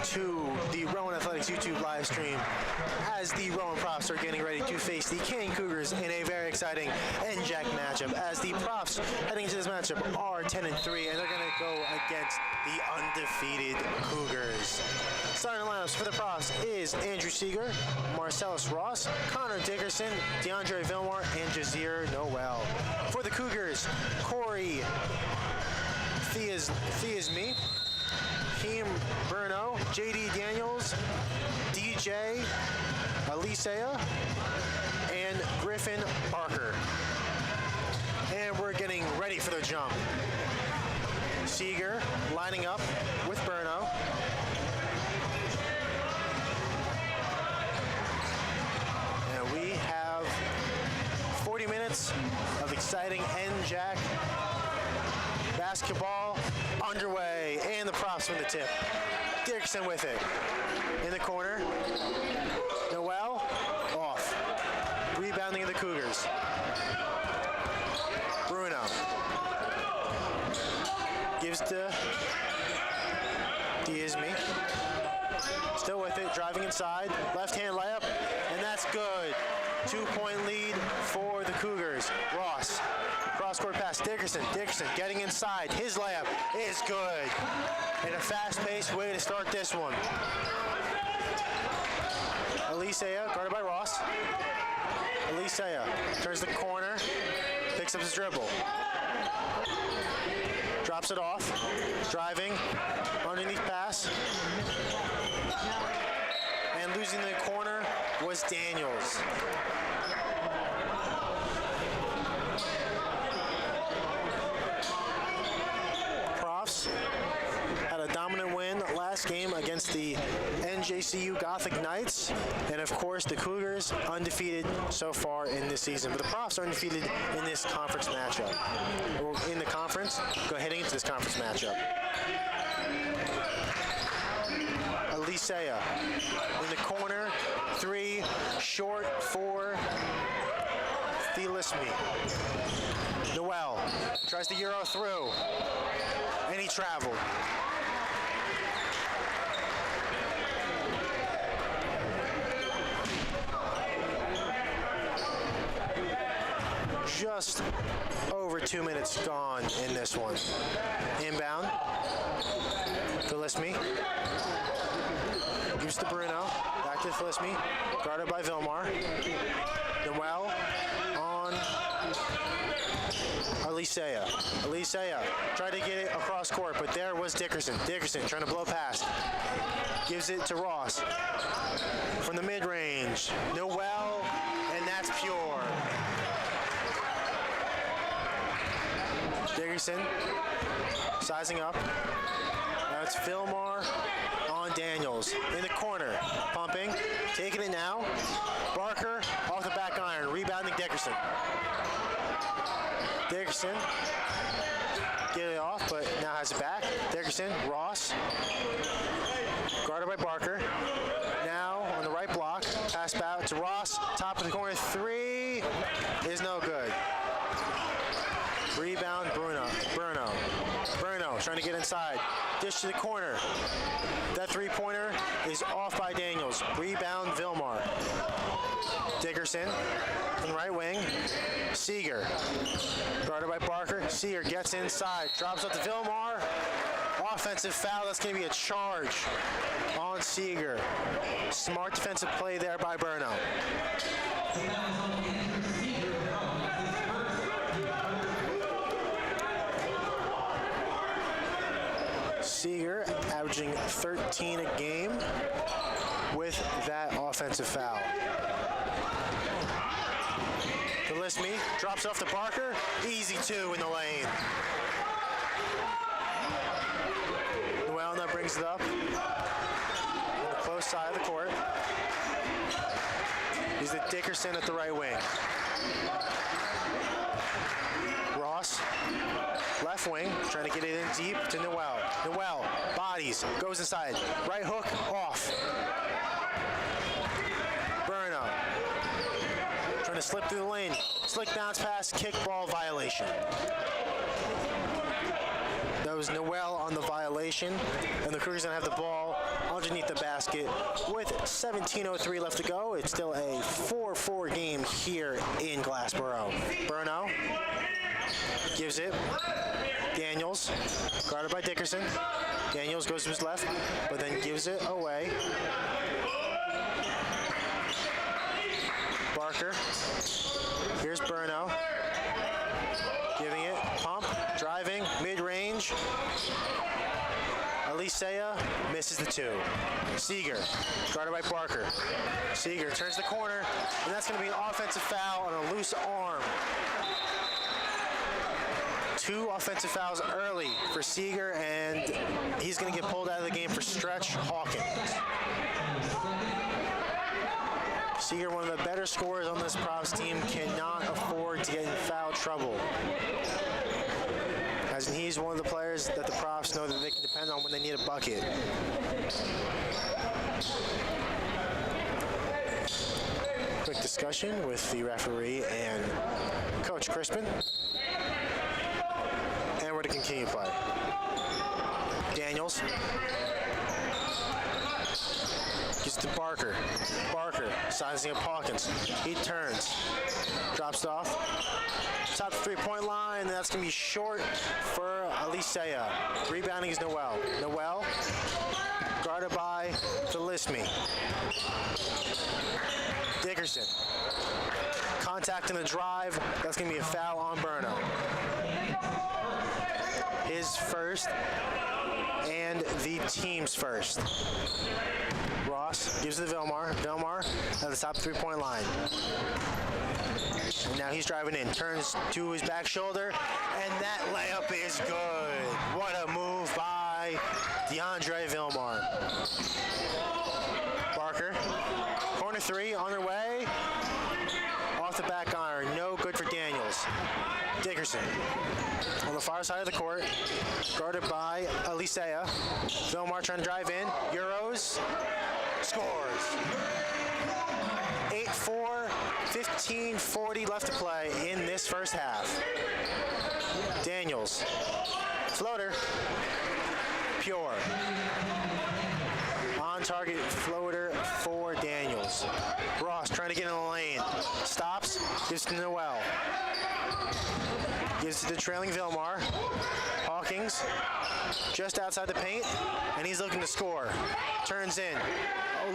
to the Rowan Athletics YouTube live stream as the Rowan Profs are getting ready to face the Kean Cougars in a very exciting NJAC matchup, as the Profs heading into this matchup are 10-3 and they're going to go against the undefeated Cougars. Starting lineups for the Profs is Andrew Seeger, Marcellus Ross, Connor Dickerson, DeAndre Vilmore, and Jazir Noel. For the Cougars, Corey Theisme, Kean Burno, JD Daniels, DJ Alisea, and Griffin Parker. And we're getting ready for the jump. Seeger lining up with Burno. And we have 40 minutes of exciting NJAC basketball underway, and the Profs win the tip. Dickerson with it. In the corner. Noel off. Rebounding of the Cougars. Bruno. Gives to Theisme. Still with it, driving inside. Left-hand layup, and that's good. 2-point lead for the Cougars. Ross. Cross-court pass, Dickerson getting inside. His layup is good. And a fast-paced way to start this one. Alisea, guarded by Ross. Alisea turns the corner, picks up his dribble. Drops it off, driving, underneath pass. And losing the corner was Daniels. Profs had a dominant win last game against the NJCU Gothic Knights, and of course the Cougars undefeated so far in this season. But the Profs are undefeated in this conference matchup. Or in the conference, heading into this conference matchup. Alisea in the corner, 3, short for Theisme. Noel tries the Euro through, and he traveled. Just over 2 minutes gone in this one. Inbound. Theisme. Gives to Bruno. Back to Theisme. Guarded by Vilmore. Noel on Alisea. Alisea tried to get it across court, but there was Dickerson. Dickerson trying to blow past. Gives it to Ross. From the mid-range. Noel, and that's pure. Dickerson sizing up. Now it's Vilmore on Daniels. In the corner, pumping, taking it now. Barker off the back iron, rebounding Dickerson. Dickerson, get it off, but now has it back. Dickerson, Ross, guarded by Barker. Now on the right block, pass back to Ross, top of the corner, 3 is no good. Rebound, Bruno trying to get inside. Dish to the corner. That three-pointer is off by Daniels. Rebound, Vilmore. Dickerson in the right wing. Seeger, guarded by Barker. Seeger gets inside, drops up to Vilmore. Offensive foul, that's going to be a charge on Seeger. Smart defensive play there by Bruno. Seeger averaging 13 a game with that offensive foul. Theisme drops off to Barker. Easy 2 in the lane. Noel now brings it up on the close side of the court. He's the Dickerson at the right wing. Ross, left wing, trying to get it in deep to Noel. Noel, bodies, goes inside. Right hook, off. Bruno, trying to slip through the lane. Slick bounce pass, kick ball violation. That was Noel on the violation, and the Cougars gonna have the ball underneath the basket with 17:03 left to go. It's still a 4-4 game here in Glassboro. Burno gives it. Daniels, guarded by Dickerson. Daniels goes to his left, but then gives it away. Barker. Here's Burno. Giving it. Pump. Driving. Mid-range. Elisea misses the two. Seeger, guarded by Barker. Seeger turns the corner, and that's going to be an offensive foul on a loose arm. 2 offensive fouls early for Seeger, and he's going to get pulled out of the game for Stretch Hawkins. Seeger, one of the better scorers on this Profs team, cannot afford to get in foul trouble. As in, he's one of the players that the Profs know that they can depend on when they need a bucket. Quick discussion with the referee and Coach Crispin. And we're to continue play. Daniels. Gives it to Barker. Barker sizing up Hawkins. He turns. Drops it off. Top 3-point line, and that's going to be short for Elisea. Rebounding is Noel. Noel, guarded by Delisme. Dickerson. Contact in the drive. That's going to be a foul on Burno. His first and the team's first. Ross gives it to Vilmar. Vilmar at the top 3-point line. And now he's driving in. Turns to his back shoulder, and that layup is good. What a move by DeAndre Vilmar. Barker. Corner 3 on their way. Off the back iron. No good for Daniels. Dickerson on the far side of the court, guarded by Elisea. Vilmar trying to drive in. Euros. Scores. 8-4, 15:40 left to play in this first half. Daniels. Floater. Pure. On target floater for Daniels. Ross trying to get in the lane. Stops. Gives to Noel. Gives it to the trailing Vilmar. Hawkins just outside the paint, and he's looking to score. Turns in.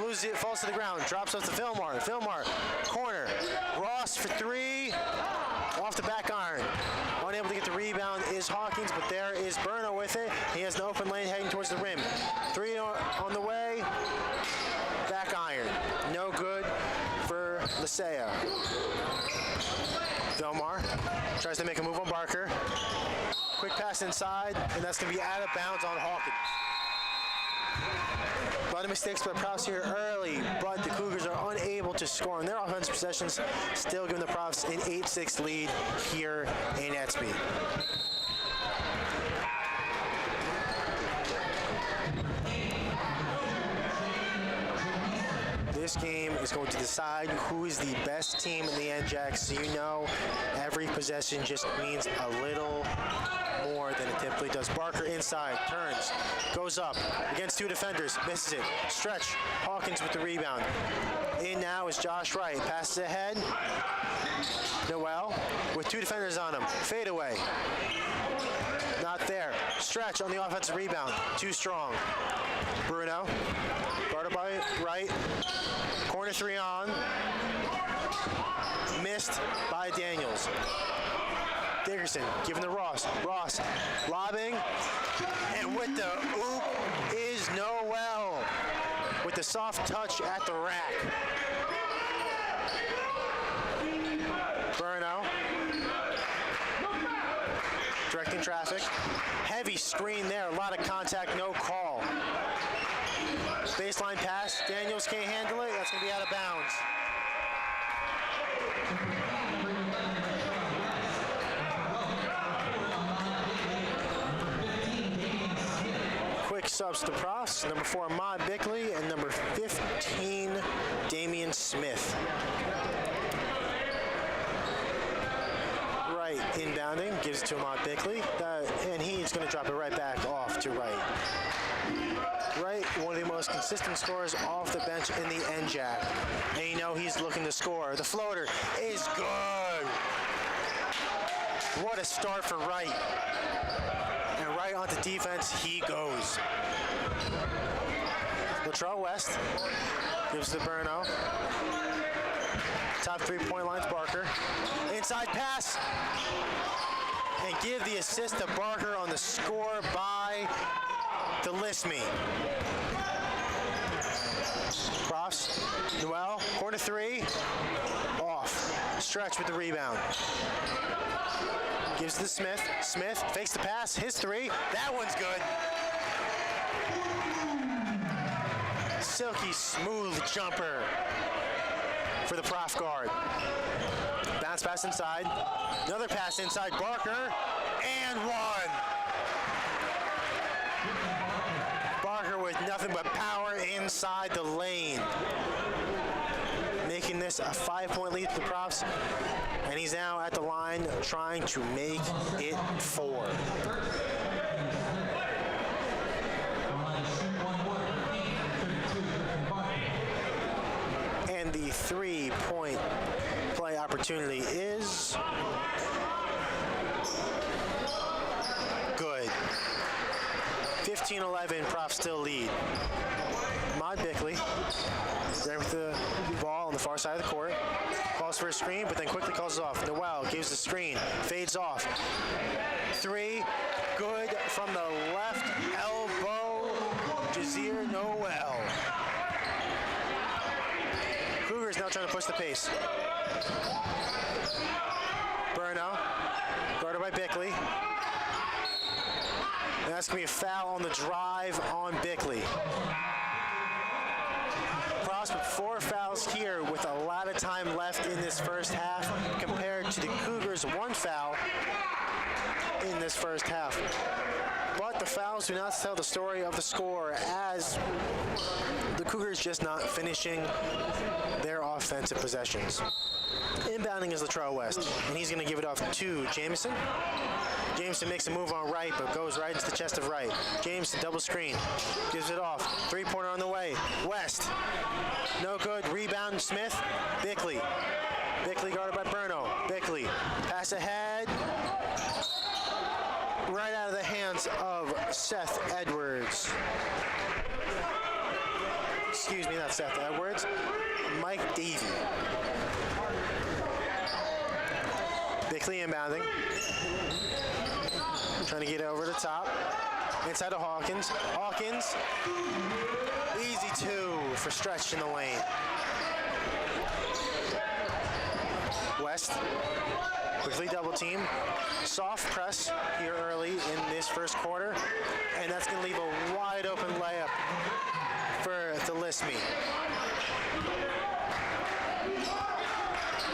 Loses it, falls to the ground. Drops off to Vilmar. Vilmar, corner. Ross for 3. Off the back iron. Unable to get the rebound is Hawkins, but there is Burno with it. He has an open lane heading towards the rim. 3 on the way. Back iron. No good for Lisea. Vilmar tries to make a move on Barker. Quick pass inside, and that's going to be out of bounds on Hawkins. A lot of mistakes by the Profs here early, but the Cougars are unable to score on their offensive possessions, still giving the Profs an 8-6 lead here in Etzby. This game is going to decide who is the best team in the NJAC, so you know every possession just means a little more than it typically does. Barker inside, turns, goes up against 2 defenders, misses it. Stretch, Hawkins with the rebound. In now is Josh Wright, passes ahead. Noel with 2 defenders on him, fade away. Not there. Stretch on the offensive rebound, too strong. Bruno, guarded by Wright. Corner 3 on. Missed by Daniels. Dickerson giving to Ross. Ross lobbing. And with the oop is Noel. With the soft touch at the rack. Burno. Directing traffic. Heavy screen there. A lot of contact, no call. Baseline pass. Daniels can't handle it. That's going to be out of bounds. Quick subs to Profs. Number 4, Maud Bickley, and number 15, Damian Smith. Right Inbounding, gives it to Ahmad Bickley, and he's going to drop it right back off to Wright. Wright, one of the most consistent scorers off the bench in the NJAC. And you know he's looking to score. The floater is good. What a start for Wright. And right onto defense he goes. Latrell West gives to Burno. Top three-point lines, Barker. Inside pass. And give the assist to Barker on the score by Delisme. Profs, Noel, corner three, off. Stretch with the rebound. Gives to Smith. Smith fakes the pass, his three. That one's good. Silky smooth jumper for the Prof guard. Bounce pass inside. Another pass inside, Barker, and one. Barker with nothing but power inside the lane. Making this a 5-point lead for the Profs, and he's now at the line trying to make it 4. And the 3-point play opportunity is good. 15-11, Profs still lead. Ahmad Bickley there with the ball on the far side of the court. Calls for a screen, but then quickly calls it off. Noel gives the screen, fades off. 3, good from the left elbow, Jazeer Noel. Cougars now trying to push the pace. Burno, guarded by Bickley. And that's going to be a foul on the drive on Bickley. Profs with 4 fouls here with a lot of time left in this first half compared to the Cougars' 1 foul in this first half. But the fouls do not tell the story of the score, as the Cougars just not finishing their offensive possessions. Inbounding is Latrell West, and he's going to give it off to Jameson. Jameson makes a move on Wright, but goes right into the chest of Wright. Jameson double screen, gives it off. 3-pointer on the way. West, no good. Rebound, Smith. Bickley. Bickley guarded by Burno. Bickley, pass ahead. Right out of the hands of Seth Edwards. Excuse me, not Seth Edwards. Mike Davey. Bickley inbounding. Trying to get over the top. Inside to Hawkins. Hawkins. Easy 2 for stretch in the lane. West. Quickly double team. Soft press here early in this first quarter. And that's going to leave a wide open layup for Delisme.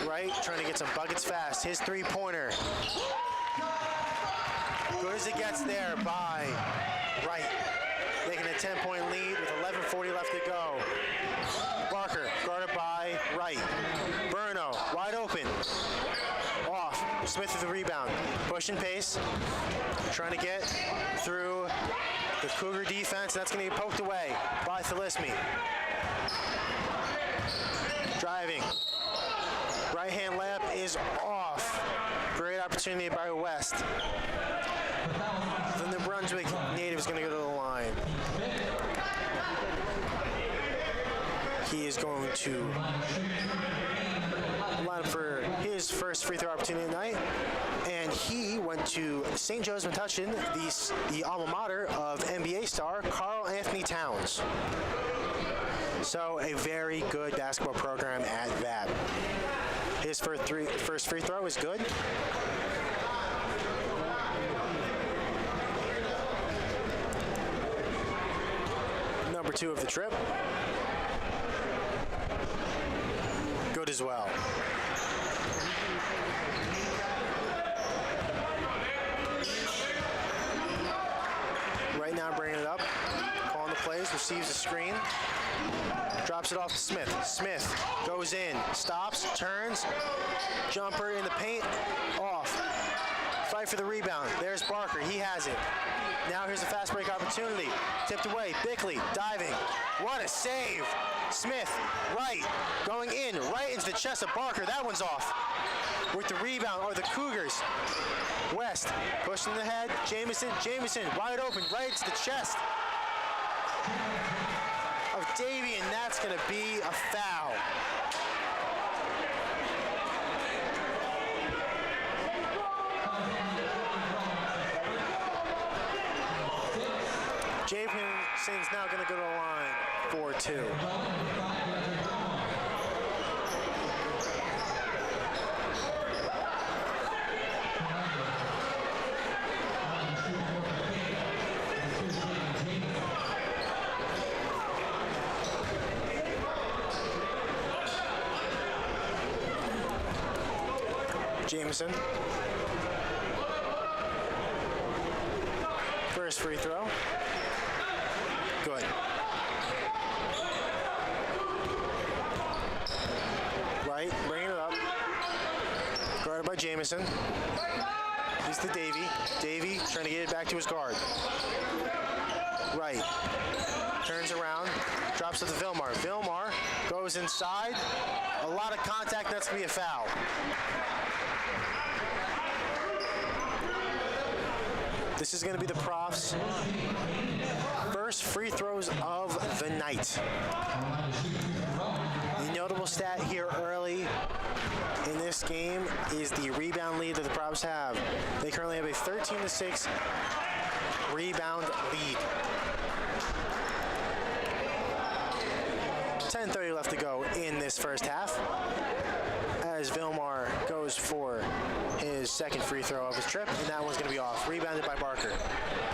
Right, trying to get some buckets fast. His 3-pointer. Good as it gets there by Wright. Making a 10-point lead with 11:40 left to go. Barker, guarded by Wright. Burno, wide open. Off. Smith with the rebound. Push and pace. Trying to get through the Cougar defense. That's going to be poked away by Delisme. Driving. Right-hand layup is off. Great opportunity by West. Then the Brunswick native is going to go to the line. He is going to line up for his first free throw opportunity tonight. And he went to St. Joe's Metuchen, the alma mater of NBA star Karl Anthony Towns. So a very good basketball program at that. His first free throw is good. Number 2 of the trip. Good as well. Right now bringing it up. Calling the plays, receives a screen. Drops it off to Smith. Smith goes in, stops, turns, jumper in the paint, off. Fight for the rebound. There's Barker. He has it. Now here's a fast break opportunity. Tipped away. Bickley diving. What a save. Smith, right, going in, right into the chest of Barker. That one's off. With the rebound are the Cougars. West pushing the head. Jamison wide open, right into the chest of Davy, and that's going to be a foul. Jamison's now going to go to the line for 2. Jamison. First free throw. Good. Right, bringing it up. Guarded by Jamison. He's to Davy. Davy trying to get it back to his guard. Right. Turns around. Drops it to Vilmar. Vilmar goes inside. A lot of contact. That's going to be a foul. This is going to be the Profs' first free throws of the night. The notable stat here early in this game is the rebound lead that the Profs have. They currently have a 13-6 rebound lead. 10:30 left to go in this first half as Vilmar goes for his second free throw of his trip, and that one's going to be off. Rebounded by Barker.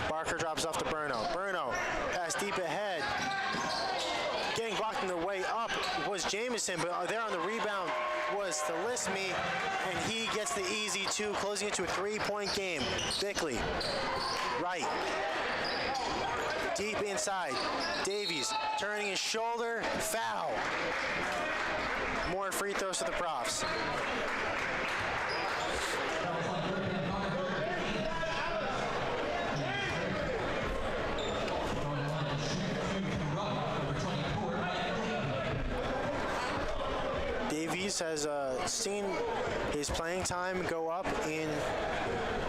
Barker drops off to Burno. Burno pass deep ahead. Getting blocked on the way up was Jamison, but there on the rebound was Talismi, and he gets the easy 2, closing it to a 3-point game. Bickley, right. Deep inside. Davies turning his shoulder. Foul. More free throws to the Profs. Davies has seen his playing time go up in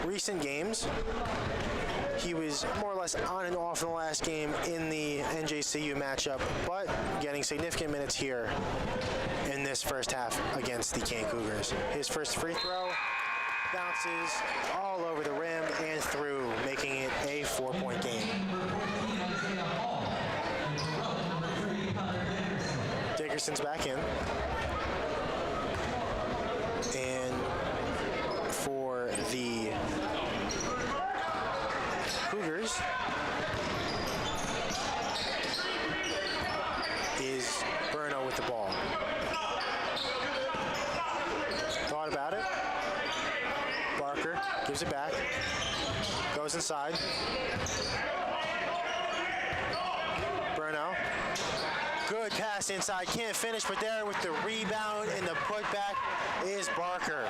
recent games. He was more or less on and off in the last game in the NJCU matchup, but getting significant minutes here in this first half against the Kean Cougars. His first free throw bounces all over the rim and through, making it a 4-point game. Dickerson's back in. And for the Cougars is Burno with the ball. Thought about it. Barker gives it back. Goes inside. Burno. Good pass inside. Can't finish, but there with the rebound and the putback is Barker.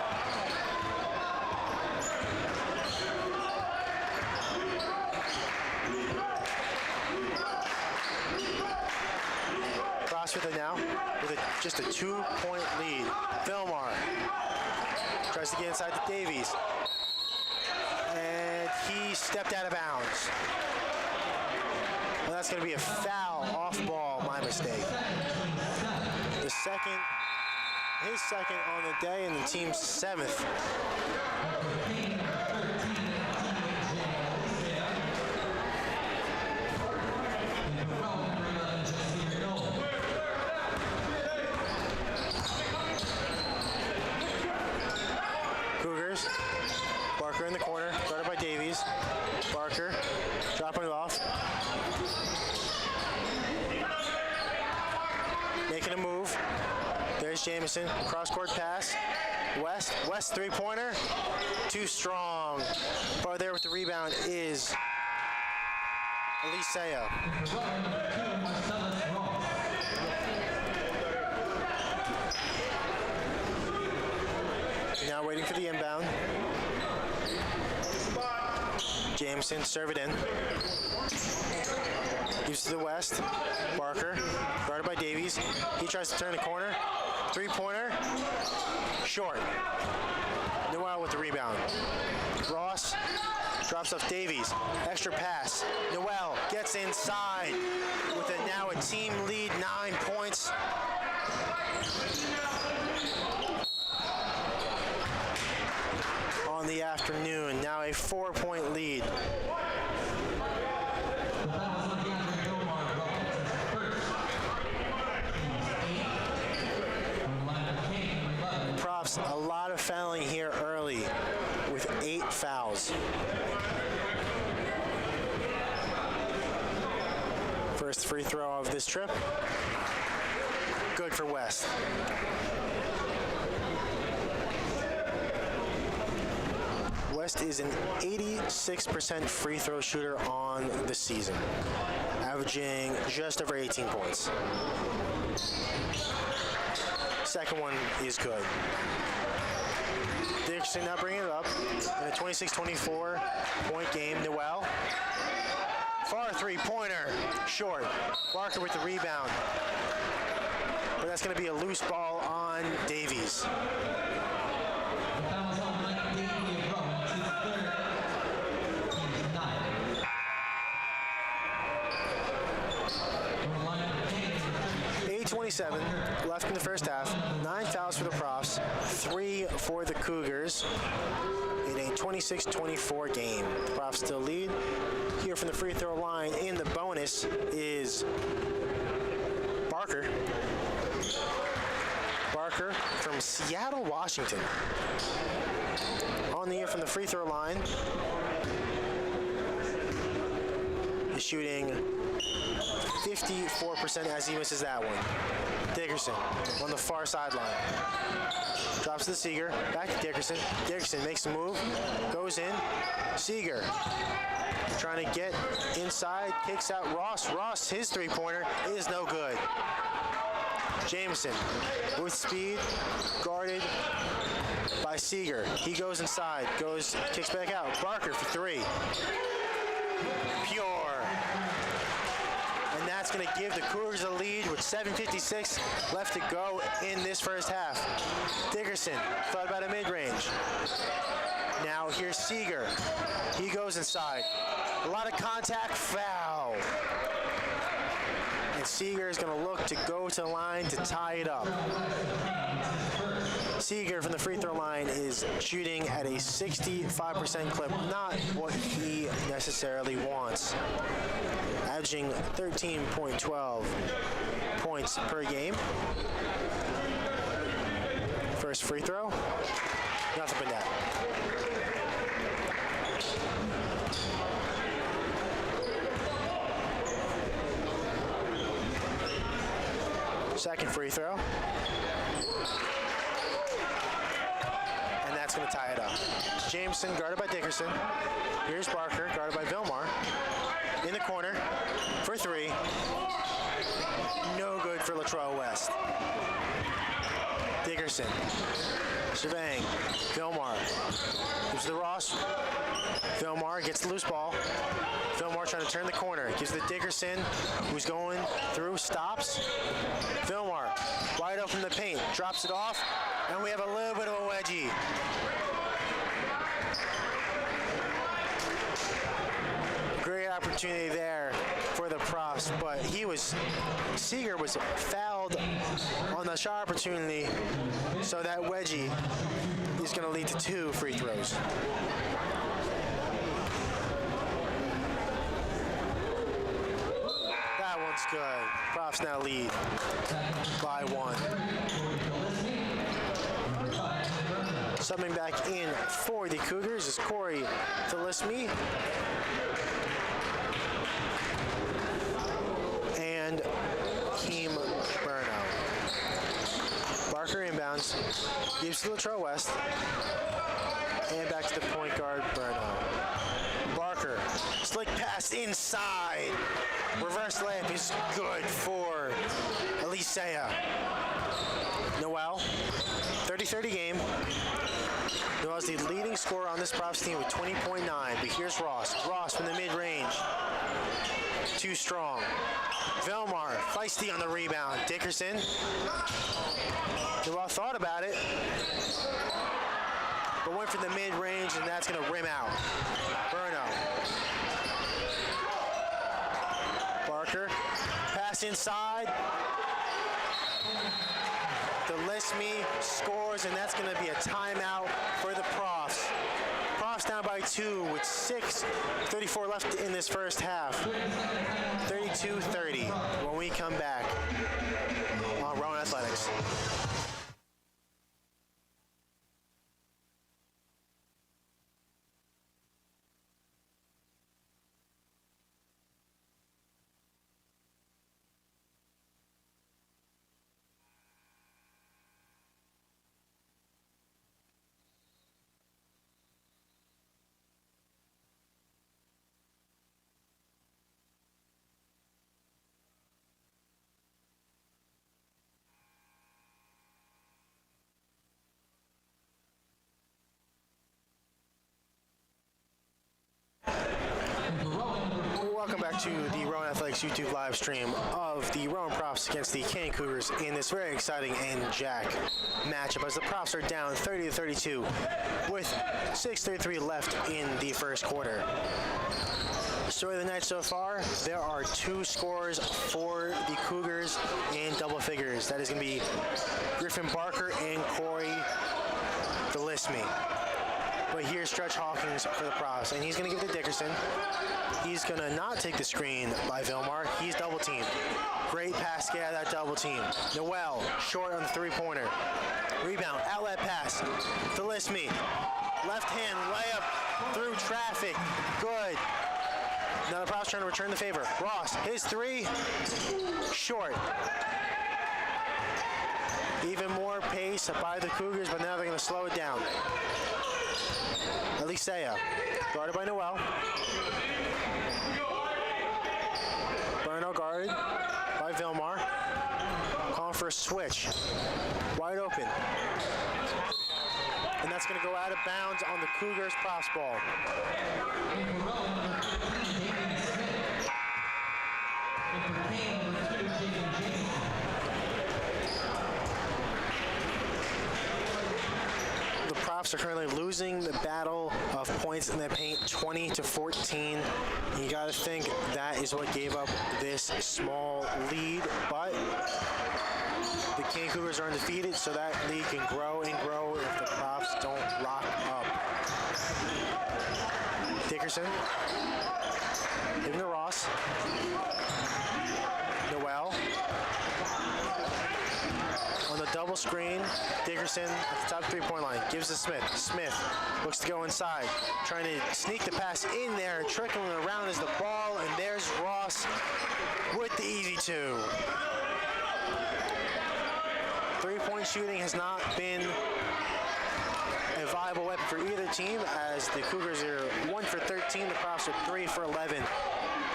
Cross with it now, with just a 2-point lead. Vilmar tries to get inside to Davies. And he stepped out of bounds. Well, that's going to be a foul off ball, my mistake. The second, his second on the day, and the team's 7th. Cougars, Barker in the corner, guarded by Davies. Barker dropping it off. Making a move. There's Jamison. Cross-court pass. West three-pointer. Too strong. Bar there with the rebound is Eliseo. Now waiting for the inbound. Jameson, serve it in. Gives to the West. Barker, guarded by Davies. He tries to turn the corner. Three-pointer, short. Noel with the rebound. Ross drops off Davies. Extra pass. Noel gets inside with now a team lead, 9 points. On the afternoon, now a 4-point lead. Profs, a lot of fouling here early with 8 fouls. First free throw of this trip. Good for West. West is an 86% free throw shooter on the season, averaging just over 18 points. Second one is good. Dixon now bringing it up in a 26-24 point game. Noel. Far three-pointer, short. Barker with the rebound. But that's going to be a loose ball on Davies. Left in the first half. 9 fouls for the Profs, 3 for the Cougars in a 26-24 game. The Profs still lead. Here from the free throw line in the bonus is Barker. Barker from Seattle, Washington. On the year from the free throw line is shooting 54% as he misses that one. Dickerson on the far sideline. Drops to Seeger. Back to Dickerson. Dickerson makes a move. Goes in. Seeger trying to get inside. Kicks out Ross. Ross, his three-pointer is no good. Jameson with speed. Guarded by Seeger. He goes inside. Kicks back out. Barker for three. Pure. And that's going to give the Cougars a lead with 7:56 left to go in this first half. Dickerson thought about a mid-range. Now here's Seeger. He goes inside. A lot of contact, foul. And Seeger is going to look to go to the line to tie it up. Seeger from the free throw line is shooting at a 65% clip, not what he necessarily wants. Averaging 13.12 points per game. First free throw, nothing but net. Second free throw. And that's going to tie it up. Jameson guarded by Dickerson. Here's Barker guarded by Vilmar. In the corner for three. No good for Latrobe West. Dickerson. Surveying. Vilmar. Gives to Ross. Vilmar gets the loose ball. Vilmar trying to turn the corner. Gives to Dickerson, who's going through, stops. Vilmar wide open in the paint. Drops it off. And we have a little bit of a wedgie. Great opportunity there for the Profs, but Seeger was fouled on the shot opportunity, so that wedgie is going to lead to 2 free throws. That one's good. Profs now lead by 1. Subbing back in for the Cougars is Corey Delisme. And Kean Burno. Barker inbounds, gives to Latrobe West, and back to the point guard, Burno. Barker, slick pass inside. Reverse layup is good for Elisea. Noel, 30-30 game. Noel's the leading scorer on this Profs team with 20.9, but here's Ross. Ross from the mid-range. Too strong. Velmar, feisty on the rebound. Dickerson. Noel thought about it, but went for the mid-range, and that's going to rim out. Burno. Barker. Pass inside. Delisme scores, and that's going to be a timeout for the Profs. Profs down by 2 with 6:34 left in this first half. 32-30 when we come back on Rowan Athletics. Welcome back to the Rowan Athletics YouTube live stream of the Rowan Profs against the Kean Cougars in this very exciting NJAC matchup as the Profs are down 30-32 with 6:33 left in the first quarter. Story of the night so far, there are 2 scores for the Cougars in double figures. That is going to be Griffin Barker and Corey Delisme. But here's Stretch Hawkins for the Profs, and he's going to give it to Dickerson. He's going to not take the screen by Vilmar. He's double teamed. Great pass to get out of that double team. Noel, short on the three-pointer. Rebound, outlet pass. Delisme, left hand layup through traffic. Good. Now the Profs trying to return the favor. Ross, his 3, short. Even more pace by the Cougars, but now they're going to slow it down. Elisea, guarded by Noel. Burno guarded by Vilmar. Calling for a switch. Wide open. And that's going to go out of bounds on the Cougars' Profs ball. The Profs are currently losing the battle of points in the paint 20-14. You got to think that is what gave up this small lead, but the Kean Cougars are undefeated, so that lead can grow and grow if the Profs don't lock up. Dickerson, giving to Ross. Noel. On the double screen, Dickerson at the top three-point line, gives to Smith. Smith looks to go inside, trying to sneak the pass in there, trickling around is the ball, and there's Ross with the easy 2. Three-point shooting has not been a viable weapon for either team, as the Cougars are 1 for 13, the Profs are 3 for 11,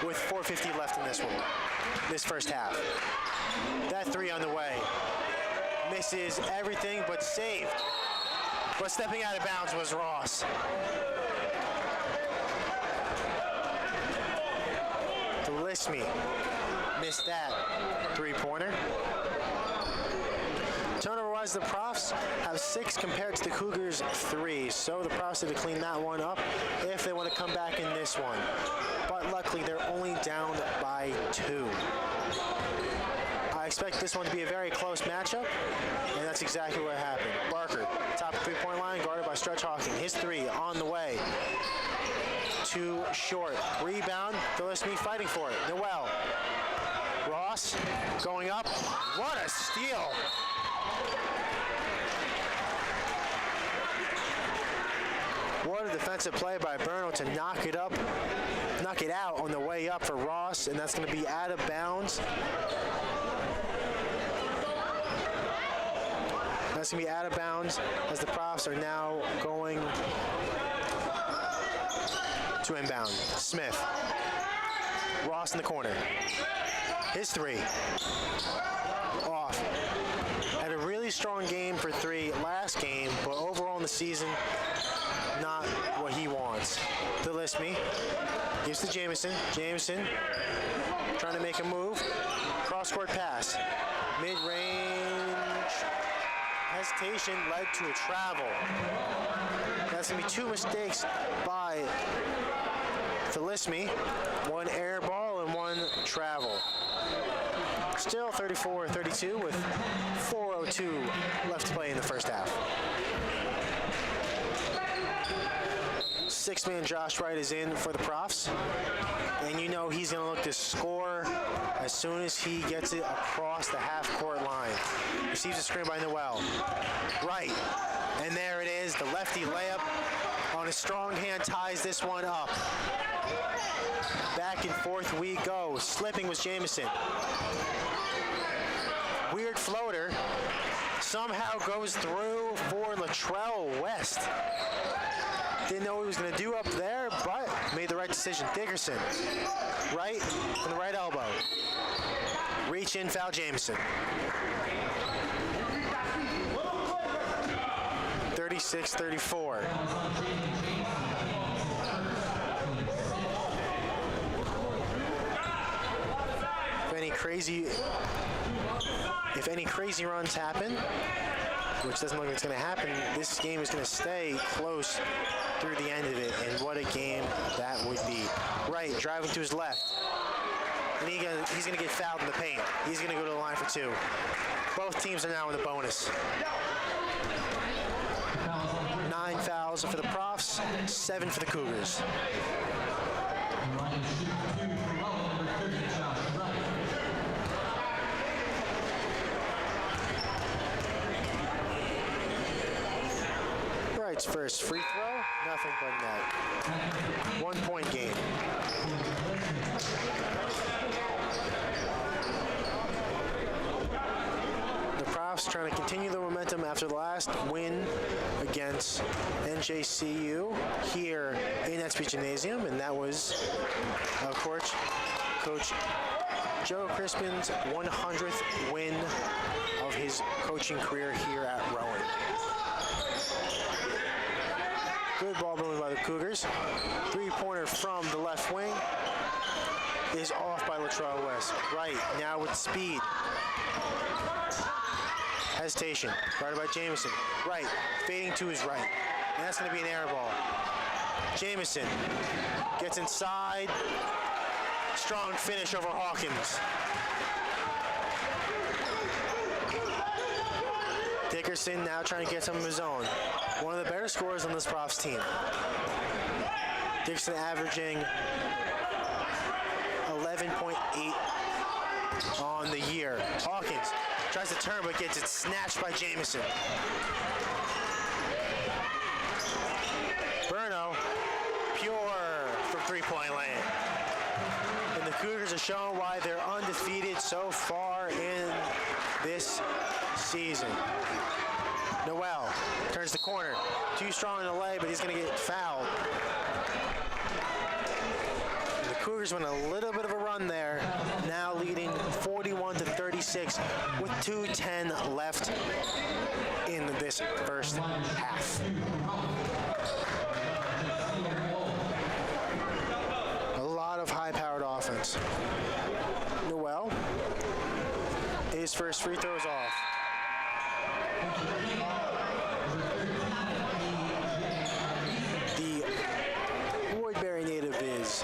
with 4:50 left in this first half. That 3 on the way. Misses everything but saved. But stepping out of bounds was Ross. Delisme missed that three-pointer. Turnover-wise, the Profs have 6 compared to the Cougars' 3, so the Profs have to clean that one up if they want to come back in this one. But luckily, they're only down by 2. I expect this one to be a very close matchup, and that's exactly what happened. Barker, top three-point line, guarded by Stretch Hawking. His 3 on the way. 2 short. Rebound, Delisme fighting for it. Noel. Ross going up. What a steal! What a defensive play by Burno to knock it out on the way up for Ross, and that's going to be out of bounds. That's going to be out of bounds as the Profs are now going to inbound. Smith. Ross in the corner. His 3. Off. Had a really really strong game for three last game, but overall in the season, not what he wants. Delisme gives to Jamison. Jamison trying to make a move. Cross-court pass. Mid-range hesitation led to a travel. That's going to be two mistakes by Delisme. One air ball and one travel. Still 34-32 with 4:02 left to play in the first half. Six-man Josh Wright is in for the Profs. And you know he's going to look to score as soon as he gets it across the half-court line. Receives a screen by Noel. Wright. And there it is. The lefty layup on a strong hand ties this one up. Back and forth we go. Slipping was Jamison. Weird floater. Somehow goes through for Latrell West. Didn't know what he was going to do up there, but made the right decision. Dickerson, right on the right elbow. Reach in, foul Jamison. 36-34. If any crazy runs happen, which doesn't look like it's going to happen, this game is going to stay close through the end of it, and what a game that would be. Wright driving to his left, and he's going to get fouled in the paint. He's going to go to the line for two. Both teams are now in the bonus. 9 fouls for the Profs, 7 for the Cougars. Wright's first free throw, nothing but net. 1 point game. The Profs trying to continue the momentum after the last win against NJCU here in SB Gymnasium, and that was, of course, Coach Joe Crispin's 100th win of his coaching career here at Rowan. Good ball movement by the Cougars. Three-pointer from the left wing is off by Latrell West. Right, now with speed. Hesitation, guarded by Jamison. Right, fading to his right. And that's going to be an air ball. Jamison gets inside. Strong finish over Hawkins. Dickerson now trying to get some of his own. One of the better scorers on this Profs team. Dickerson averaging 11.8 on the year. Hawkins tries to turn but gets it snatched by Jamison. Burno, pure from three-point land. And the Cougars are showing why they're undefeated so far in this season. Noel turns the corner. Too strong in the lay, but he's going to get fouled. And the Cougars went a little bit of a run there, now leading 41-36 with 2:10 left in this first half. A lot of high-powered offense. Noel, his first free throw is off. The Woodbury native is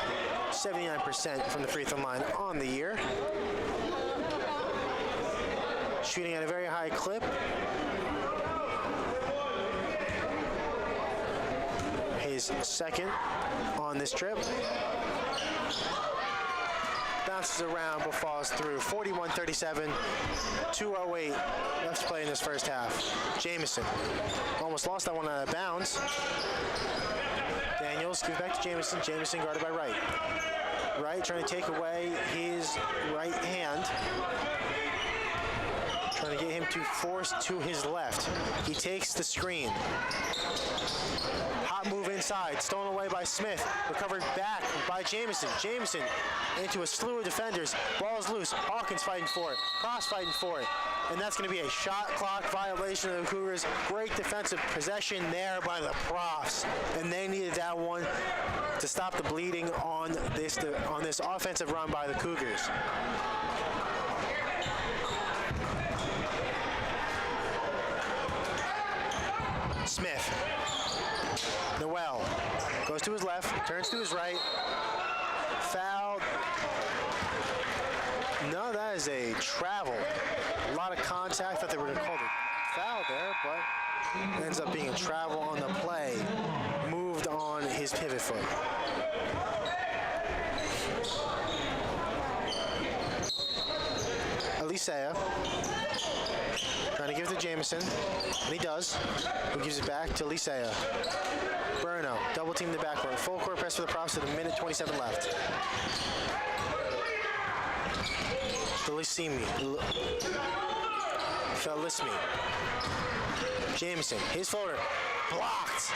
79% from the free throw line on the year. Shooting at a very high clip. His second on this trip. Bounces around but falls through. 41-37, 2:08 left to play in this first half. Jamison almost lost that one out of bounds. Daniels gives back to Jamison. Jamison guarded by Wright. Wright trying to take away his right hand. Trying to get him to force to his left. He takes the screen. Hot move inside, stolen away by Smith. Recovered back by Jamison. Jamison into a slew of defenders. Ball's loose. Hawkins fighting for it. Cross fighting for it. And that's going to be a shot clock violation of the Cougars. Great defensive possession there by the Profs. And they needed that one to stop the bleeding on this offensive run by the Cougars. Smith. Noel goes to his left, turns to his right. Fouled. No, that is a travel. A lot of contact. Thought they were going to call the foul there, but it ends up being a travel on the play. Moved on his pivot foot. Elisea trying to give it to Jamison, and he does. Who gives it back to Elisea. Bruno, double team in the backcourt. Full court press for the Profs with a minute 27 left. Felismi. Jamison, his floater. Blocked.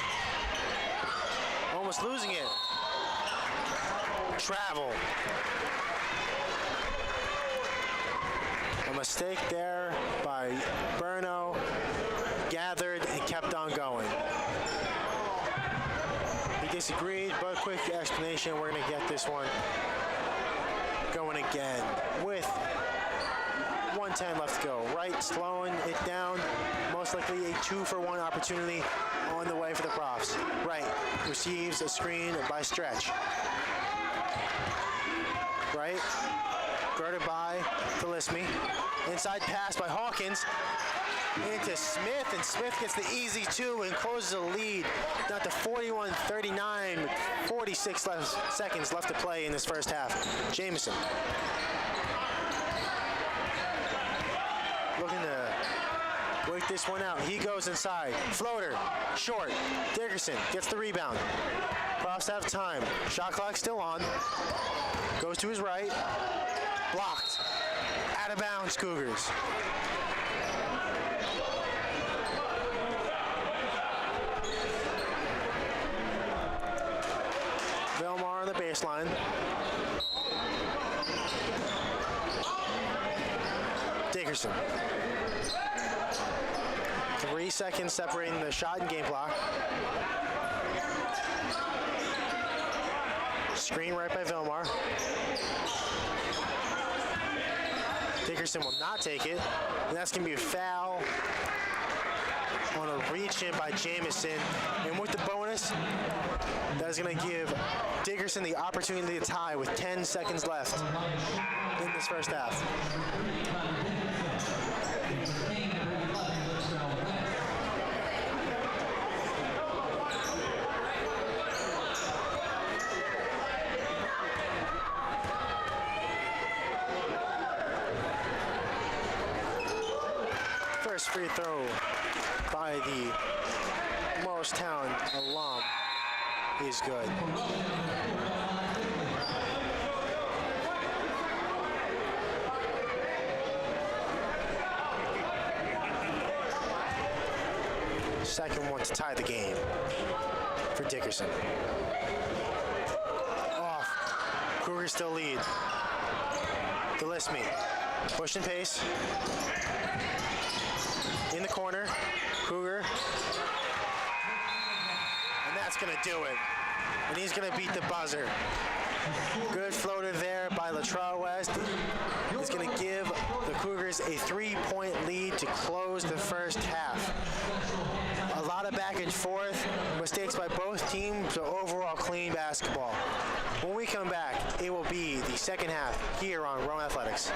Almost losing it. Travel. A mistake there by Bruno. Gathered and kept on going. He disagreed, but quick explanation. We're going to get this one going again with 1:10 left to go. Wright slowing it down. Most likely a 2-for-1 opportunity on the way for the Profs. Wright receives a screen by Stretch. Wright guarded by Felismi. Inside pass by Hawkins into Smith, and Smith gets the easy 2 and closes the lead down to 41-39 with 46 seconds left to play in this first half. Jamison looking to work this one out. He goes inside. Floater, short. Dickerson gets the rebound. Profs have time. Shot clock still on. Goes to his right. Blocked. Out of bounds, Cougars. Velmar on the baseline. Dickerson. 3 seconds separating the shot and game clock. Screen right by Velmar. Dickerson will not take it, and that's going to be a foul on a reach-in by Jamison. And with the bonus, that is going to give Dickerson the opportunity to tie with 10 seconds left in this first half. First free throw by the Morristown alum is good. Second one to tie the game for Dickerson. Off. Cougars still lead. Felismi. Push and pace. In the corner. Cougar. And that's going to do it. And he's going to beat the buzzer. Good floater there by Latrell West. It's going to give the Cougars a 3-point lead to close the first half. A lot of back and forth, mistakes by both teams, so overall clean basketball. When we come back, it will be the second half here on Rowan Athletics.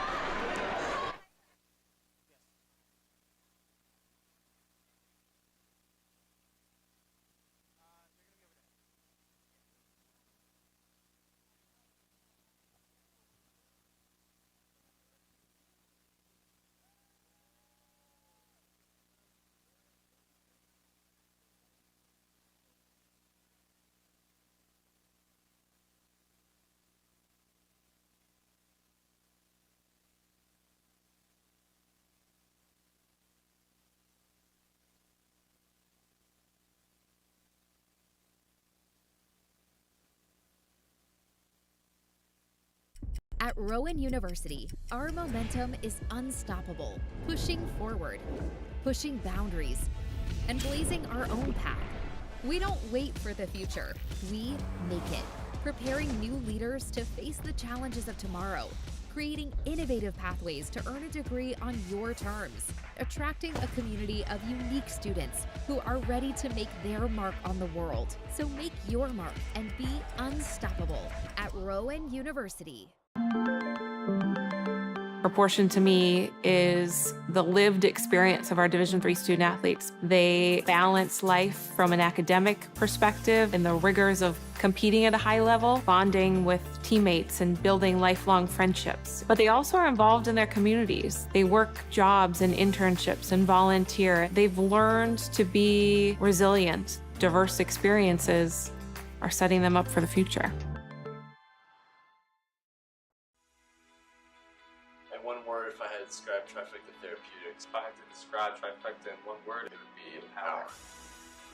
At Rowan University, our momentum is unstoppable, pushing forward, pushing boundaries, and blazing our own path. We don't wait for the future, we make it, preparing new leaders to face the challenges of tomorrow, creating innovative pathways to earn a degree on your terms, attracting a community of unique students who are ready to make their mark on the world. So make your mark and be unstoppable at Rowan University. Proportion to me is the lived experience of our Division III student athletes. They balance life from an academic perspective and the rigors of competing at a high level, bonding with teammates and building lifelong friendships. But they also are involved in their communities. They work jobs and internships and volunteer. They've learned to be resilient. Diverse experiences are setting them up for the future. One word, if I had to describe Trifecta Therapeutics, If I had to describe Trifecta in one word, it would be empower.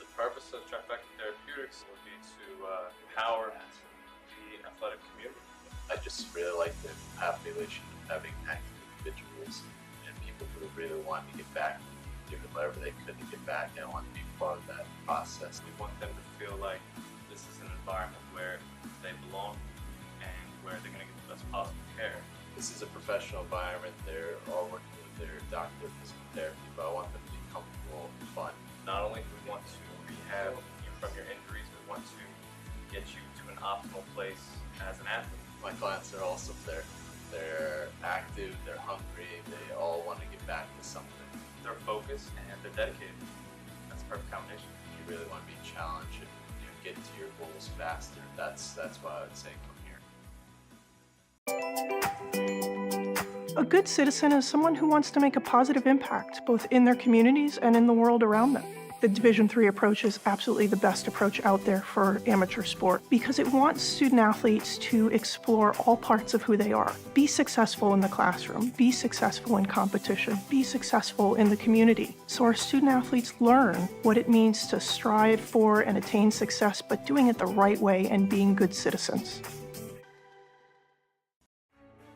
The purpose of Trifecta Therapeutics would be to empower the athletic community. I just really like the population of having active individuals and people who really want to get back, doing whatever they could to get back and want to be part of that process. We want them to feel like this is an environment where they belong and where they're going to get the best possible care. This is a professional environment. They're all working with their doctor of physical therapy, but I want them to be comfortable and fun. Not only do we want to rehab you from your injuries, we want to get you to an optimal place as an athlete. My clients are also they're active, they're hungry, they all want to get back to something. They're focused and they're dedicated. That's a perfect combination. If you really want to be challenged and get to your goals faster, that's what I would say from here. A good citizen is someone who wants to make a positive impact, both in their communities and in the world around them. The Division III approach is absolutely the best approach out there for amateur sport because it wants student athletes to explore all parts of who they are. Be successful in the classroom, be successful in competition, be successful in the community. So our student athletes learn what it means to strive for and attain success, but doing it the right way and being good citizens.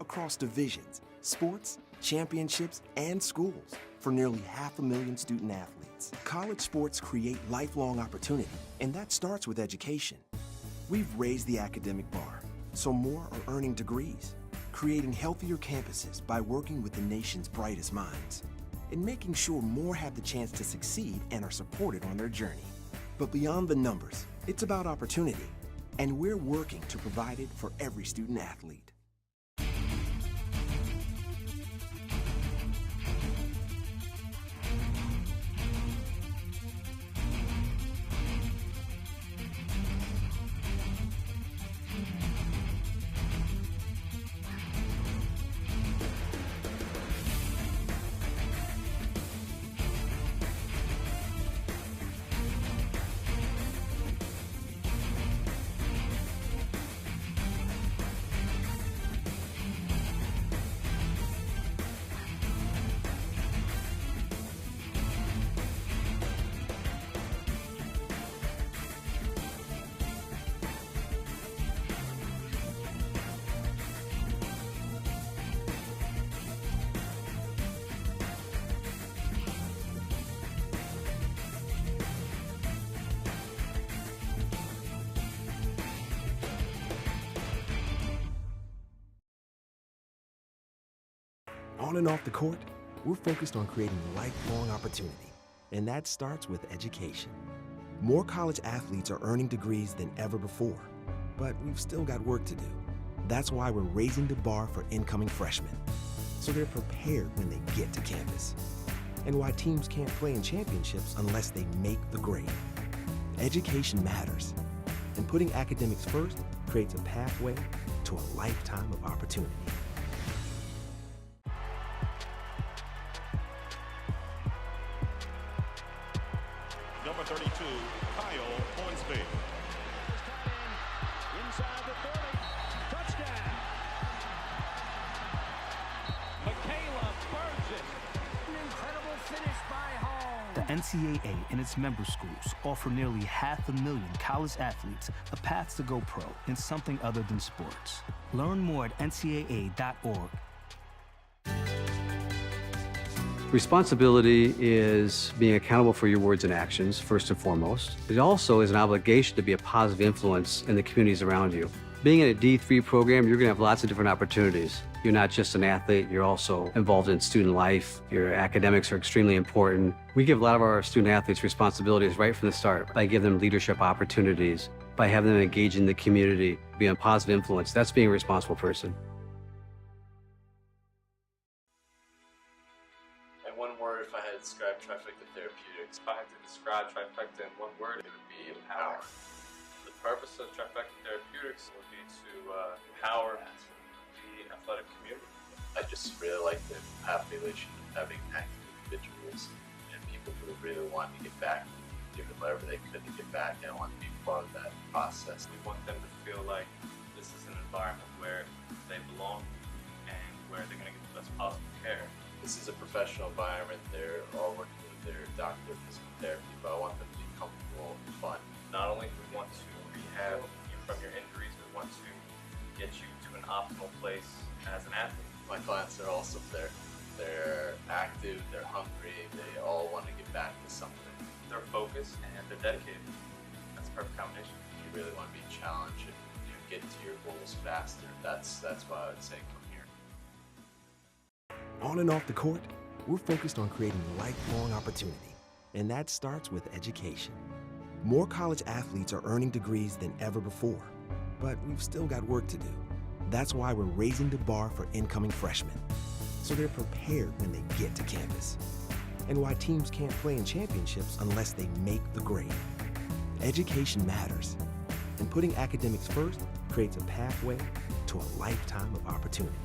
Across divisions, sports, championships, and schools for nearly 500,000 student athletes. College sports create lifelong opportunity, and that starts with education. We've raised the academic bar, so more are earning degrees, creating healthier campuses by working with the nation's brightest minds, and making sure more have the chance to succeed and are supported on their journey. But beyond the numbers, it's about opportunity, and we're working to provide it for every student athlete. On and off the court, we're focused on creating lifelong opportunity, and that starts with education. More college athletes are earning degrees than ever before, but we've still got work to do. That's why we're raising the bar for incoming freshmen, so they're prepared when they get to campus, and why teams can't play in championships unless they make the grade. Education matters, and putting academics first creates a pathway to a lifetime of opportunity. Number 32, Kyle Hornsby. Inside the 30. Touchdown. Michaela burns it. An incredible finish by Hall. The NCAA and its member schools offer nearly 500,000 college athletes a path to go pro in something other than sports. Learn more at ncaa.org. Responsibility is being accountable for your words and actions, first and foremost. It also is an obligation to be a positive influence in the communities around you. Being in a D3 program, you're going to have lots of different opportunities. You're not just an athlete, you're also involved in student life. Your academics are extremely important. We give a lot of our student athletes responsibilities right from the start by giving them leadership opportunities, by having them engage in the community, be a positive influence. That's being a responsible person. And one word, if I had to describe Trifecta Therapeutics, If I had to describe Trifecta in one word, it would be empower. The purpose of Trifecta Therapeutics would be to empower the athletic community. I just really like the population of having active individuals and people who really want to get back, giving whatever they could to get back and want to be part of that process. We want them to feel like this is an environment where they belong and where they're going to get the best possible care. This is a professional environment. They're all working with their doctor of physical therapy, but I want them to be comfortable and fun. Not only do we want to rehab you from your injuries, we want to get you to an optimal place as an athlete. My clients are also they're active, they're hungry, they all want to get back to something. They're focused and they're dedicated. That's a perfect combination. You really want to be challenged and get to your goals faster. That's why I would say come here. On and off the court, we're focused on creating lifelong opportunity, and that starts with education. More college athletes are earning degrees than ever before, but we've still got work to do. That's why we're raising the bar for incoming freshmen, so they're prepared when they get to campus. And why teams can't play in championships unless they make the grade. Education matters, and putting academics first creates a pathway to a lifetime of opportunity.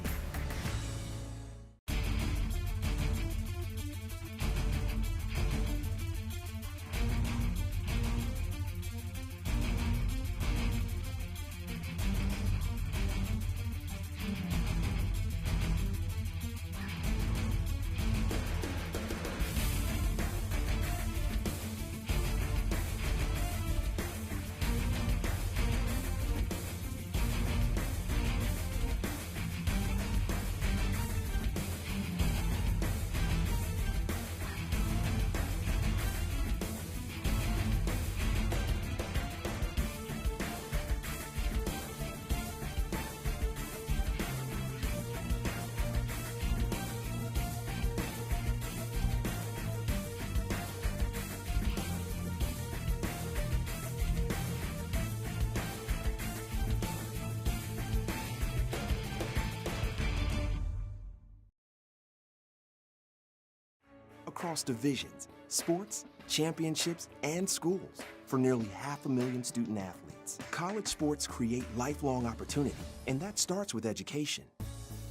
Across divisions, sports, championships, and schools for nearly 500,000 student athletes. College sports create lifelong opportunity, and that starts with education.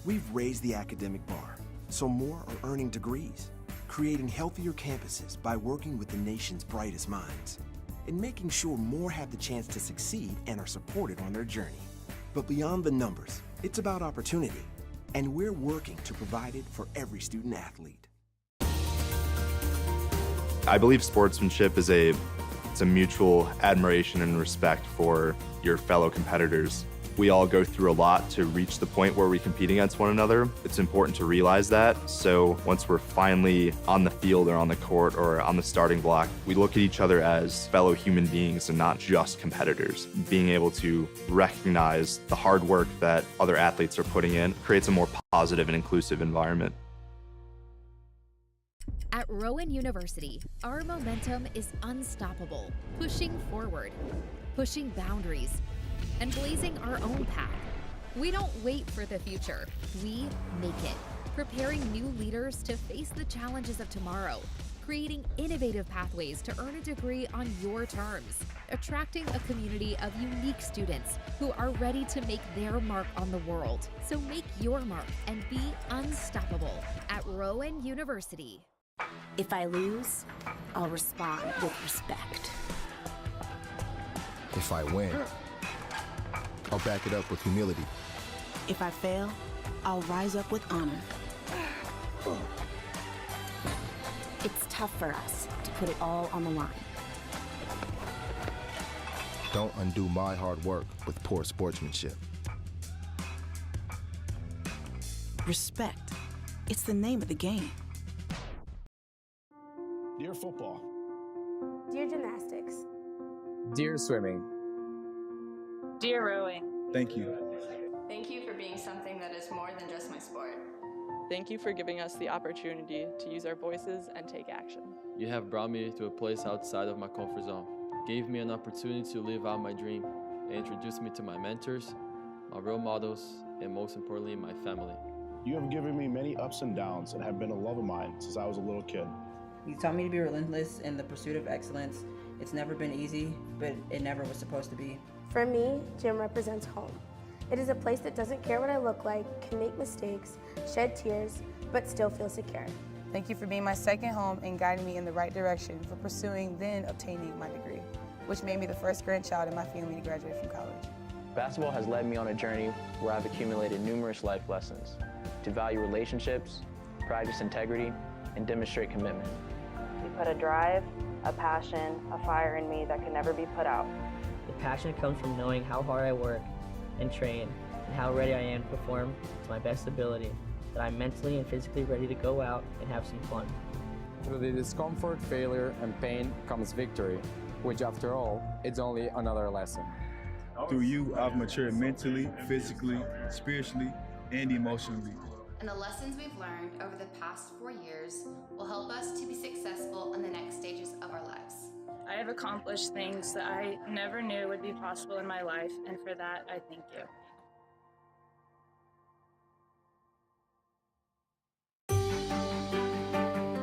We've raised the academic bar, so more are earning degrees, creating healthier campuses by working with the nation's brightest minds, and making sure more have the chance to succeed and are supported on their journey. But beyond the numbers, it's about opportunity, and we're working to provide it for every student athlete. I believe sportsmanship is it's a mutual admiration and respect for your fellow competitors. We all go through a lot to reach the point where we compete against one another. It's important to realize that. So once we're finally on the field or on the court or on the starting block, we look at each other as fellow human beings and not just competitors. Being able to recognize the hard work that other athletes are putting in creates a more positive and inclusive environment. At Rowan University, our momentum is unstoppable, pushing forward, pushing boundaries, and blazing our own path. We don't wait for the future, we make it, preparing new leaders to face the challenges of tomorrow, creating innovative pathways to earn a degree on your terms, attracting a community of unique students who are ready to make their mark on the world. So make your mark and be unstoppable at Rowan University. If I lose, I'll respond with respect. If I win, I'll back it up with humility. If I fail, I'll rise up with honor. It's tough for us to put it all on the line. Don't undo my hard work with poor sportsmanship. Respect. It's the name of the game. Dear football. Dear gymnastics. Dear swimming. Dear rowing. Thank you. Thank you for being something that is more than just my sport. Thank you for giving us the opportunity to use our voices and take action. You have brought me to a place outside of my comfort zone, gave me an opportunity to live out my dream, and introduced me to my mentors, my role models, and most importantly, my family. You have given me many ups and downs and have been a love of mine since I was a little kid. You taught me to be relentless in the pursuit of excellence. It's never been easy, but it never was supposed to be. For me, gym represents home. It is a place that doesn't care what I look like, can make mistakes, shed tears, but still feel secure. Thank you for being my second home and guiding me in the right direction for pursuing then obtaining my degree, which made me the first grandchild in my family to graduate from college. Basketball has led me on a journey where I've accumulated numerous life lessons to value relationships, practice integrity, and demonstrate commitment. You put a drive, a passion, a fire in me that can never be put out. The passion comes from knowing how hard I work and train and how ready I am to perform to my best ability, that I'm mentally and physically ready to go out and have some fun. Through the discomfort, failure, and pain comes victory, which after all, it's only another lesson. Through you, I've matured mentally, physically, spiritually, and emotionally. And the lessons we've learned over the past 4 years will help us to be successful in the next stages of our lives. I have accomplished things that I never knew would be possible in my life, and for that, I thank you.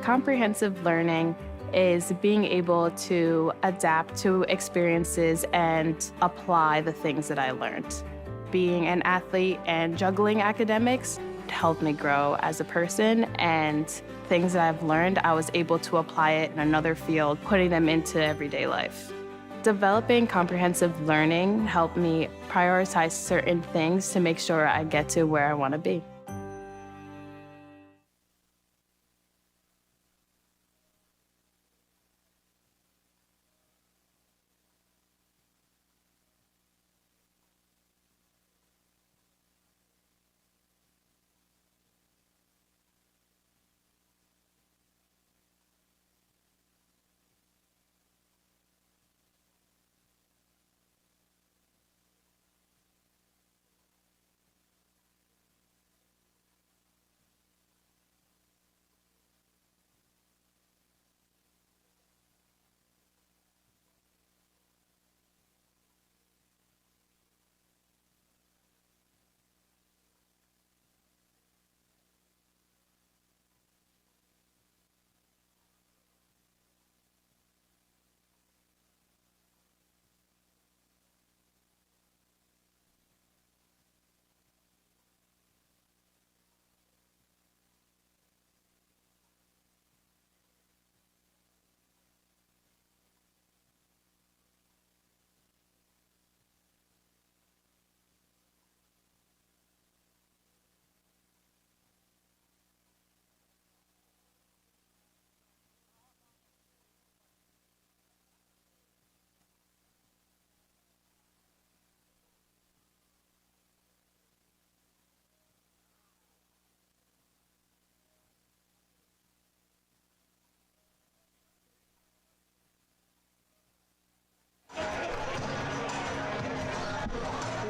Comprehensive learning is being able to adapt to experiences and apply the things that I learned. Being an athlete and juggling academics helped me grow as a person, and things that I've learned, I was able to apply it in another field, putting them into everyday life. Developing comprehensive learning helped me prioritize certain things to make sure I get to where I want to be.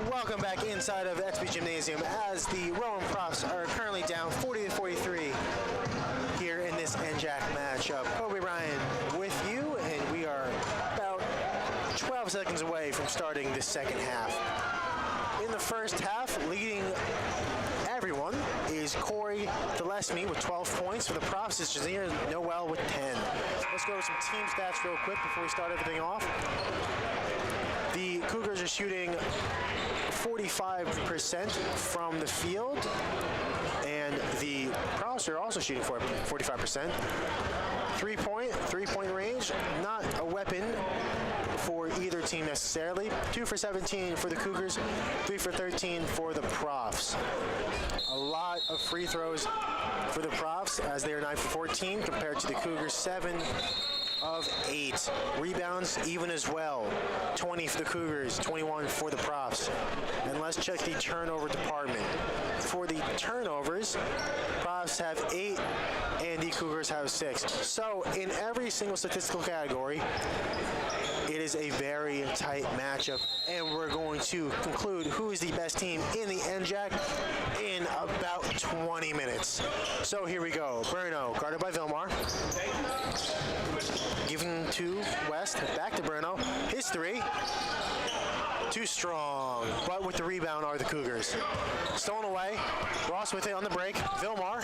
Welcome back inside of XB Gymnasium as the Rowan Profs are currently down 40-43 here in this NJAC matchup. Kobe Ryan with you, and we are about 12 seconds away from starting the second half. In the first half, leading everyone is Corey Gillespie with 12 points. For the Profs, it's Jazir Noel with 10. Let's go over some team stats real quick before we start everything off. The Cougars are shooting 45% from the field, and the Profs are also shooting 45%. Three-point range, not a weapon for either team necessarily. 2 for 17 for the Cougars, 3 for 13 for the Profs. A lot of free throws for the Profs as they are 9 for 14 compared to the Cougars 7 of 8. Rebounds even as well. 20 for the Cougars, 21 for the Profs. And let's check the turnover department. for the turnovers, Profs have 8 and the Cougars have 6. So in every single statistical category, it is a very tight matchup, and we're going to conclude who is the best team in the NJAC in about 20 minutes. So here we go. Bruno, guarded by Vilmar. Giving to West, back to Bruno. His 3. Too strong, but with the rebound are the Cougars. Stolen away. Ross with it on the break. Vilmar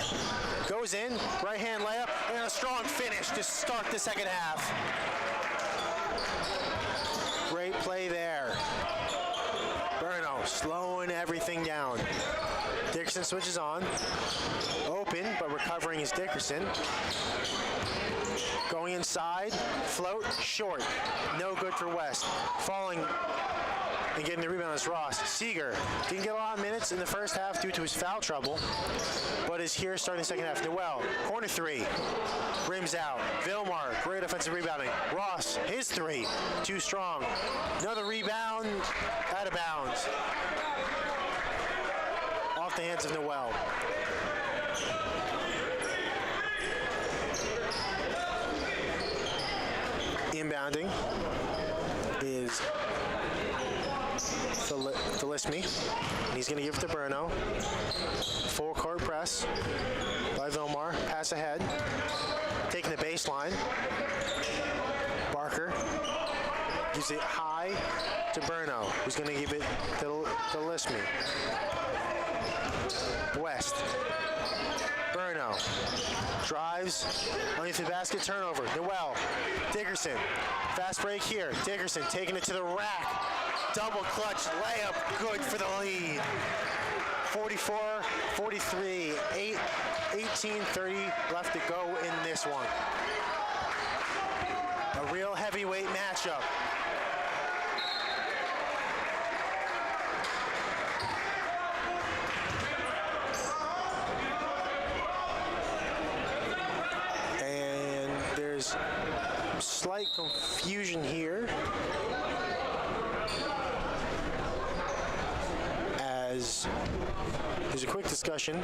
goes in, right hand layup, and a strong finish to start the second half. Great play there. Bruno slowing everything down. Dickerson switches on. Open, but recovering is Dickerson. Going inside, float, short. No good for West. Falling and getting the rebound is Ross. Seeger didn't get a lot of minutes in the first half due to his foul trouble, but is here starting the second half. Noel, corner 3, rims out. Vilmar, great offensive rebounding. Ross, his 3, too strong. Another rebound, out of bounds. Off the hands of Noel. Inbounding is Delisme. He's going to give it to Bruno. Full court press by Vilmar. Pass ahead. Taking the baseline. Barker gives it high to Bruno, who's going to give it to Delisme. West. Bruno drives underneath the basket, turnover. Noel. Dickerson. Fast break here. Dickerson taking it to the rack. Double clutch layup, good for the lead. 44-43, 18-30 left to go in this one. A real heavyweight matchup. And there's slight confusion here. There's a quick discussion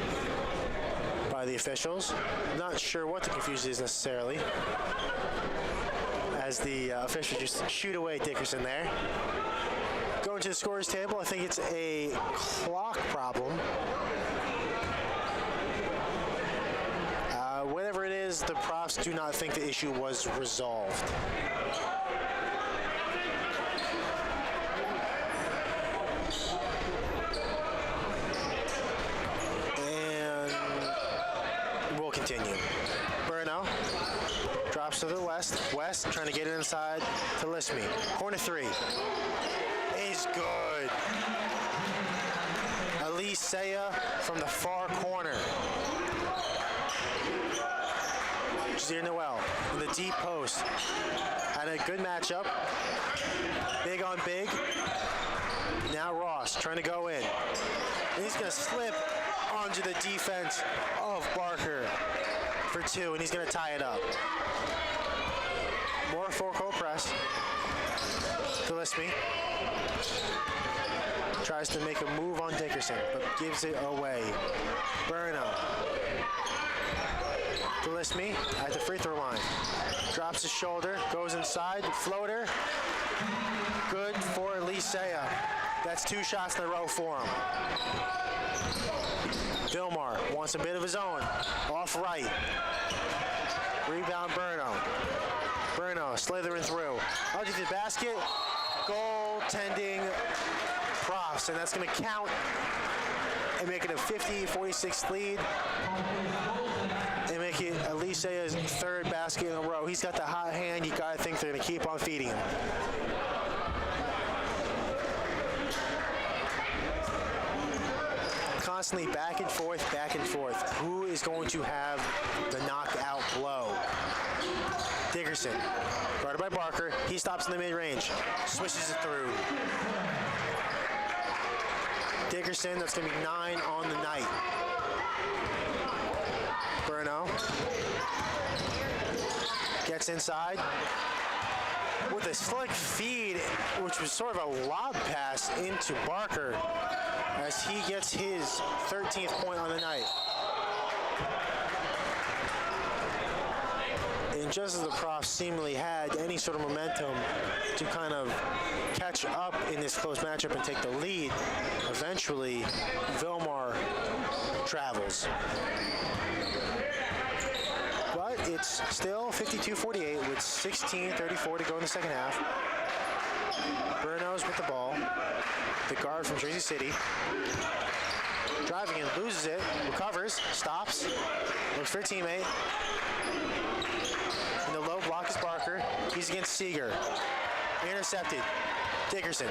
by the officials. Not sure what the confusion is necessarily, as the officials just shoot away Dickerson there. Going to the scorers table, I think it's a clock problem. Whatever it is, the Profs do not think the issue was resolved. Continue. Bruno drops to the West. West trying to get it inside to Delisme. Corner 3 is good. Alisea from the far corner. Jazeer Noel in the deep post. Had a good matchup. Big on big. Now Ross trying to go in. And he's going to slip onto the defense of Barker for 2, and he's going to tie it up. More full court press. Delisme tries to make a move on Dickerson, but gives it away. Bruno. Delisme at the free throw line. Drops his shoulder, goes inside, floater. Good for Alisea. That's 2 shots in a row for him. Vilmar wants a bit of his own. Off right. Rebound Bruno. Bruno slithering through. Out to the basket. Goaltending Profs. And that's going to count and make it a 50-46 lead. And make it Alisea's 3rd basket in a row. He's got the hot hand. You got to think they're going to keep on feeding him. Constantly back and forth, back and forth. Who is going to have the knockout blow? Dickerson, guarded by Barker. He stops in the mid-range, swishes it through. Dickerson, that's going to be 9 on the night. Bruno gets inside with a slick feed, which was sort of a lob pass into Barker. as he gets his 13th point on the night. And just as the Profs seemingly had any sort of momentum to kind of catch up in this close matchup and take the lead, eventually Vilmar travels. But it's still 52-48 with 16:34 to go in the second half. Bruno's with the ball. The guard from Jersey City. Driving in, loses it, recovers, stops, looks for a teammate. And the low block is Barker. He's against Seeger. Intercepted. Dickerson.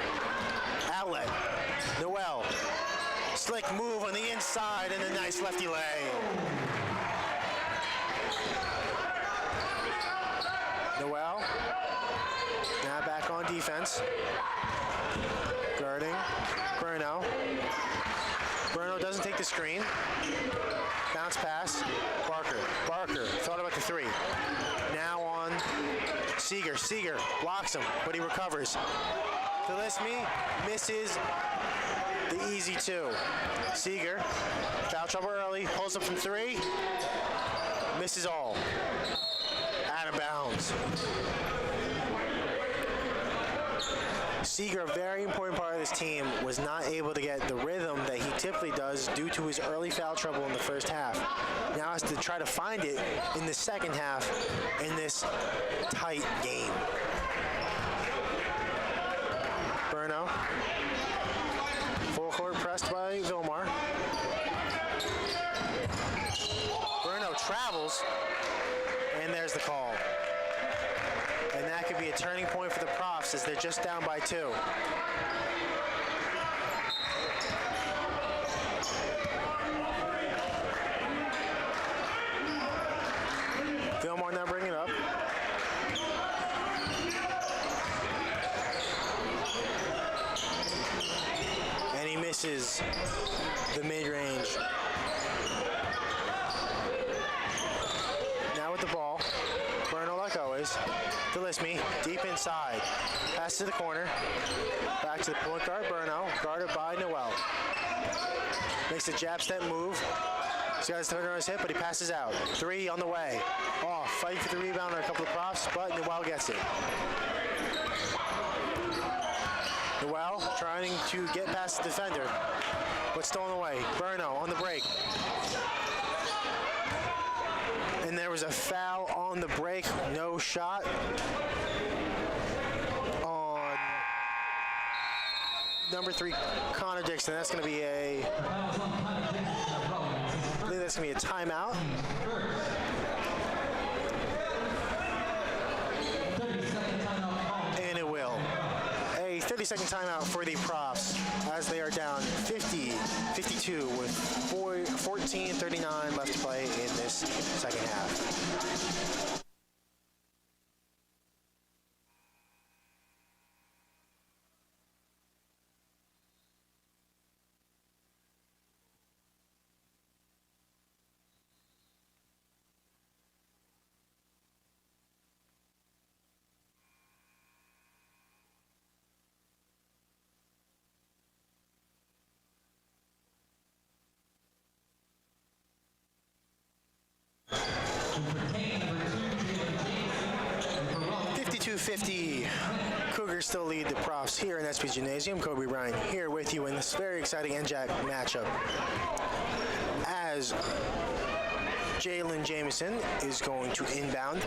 Outlet. Noel. Slick move on the inside and a nice lefty lay. Noel. Now back on defense. Guarding. Bruno. Bruno doesn't take the screen. Bounce pass. Barker. Barker thought about the three. Now on Seeger. Seeger blocks him, but he recovers. Delisme misses the easy two. Seeger, foul trouble early, pulls up from three, misses all. Out of bounds. Seeger, a very important part of this team, was not able to get the rhythm that he typically does due to his early foul trouble in the first half. Now has to try to find it in the second half in this tight game. Bruno. Full court pressed by Vilmar. Bruno travels, and there's the call. And that could be a turning point for the Profs as they're just down by 2. Vilmar now bringing it up. And he misses the mid-range. Now with the ball, Bruno like always. Delisme, deep inside. Pass to the corner. Back to the point guard, Bruno. Guarded by Noel. Makes a jab step move. He's got his defender on his hip, but he passes out. 3 on the way. Off. Fighting for the rebound on a couple of Profs, but Noel gets it. Noel trying to get past the defender, but stolen away. Bruno on the break. And there was a foul on the break. No shot on number 3, Connor Dixon. That's going to be I think that's going to be a timeout. And it will. A 30-second timeout for the Profs as they are down 50-52 with 14:39 left to play in this second half. Cougars still lead the Profs here in SP Gymnasium. Kobe Bryant here with you in this very exciting NJAC matchup. As Jalen Jamison is going to inbound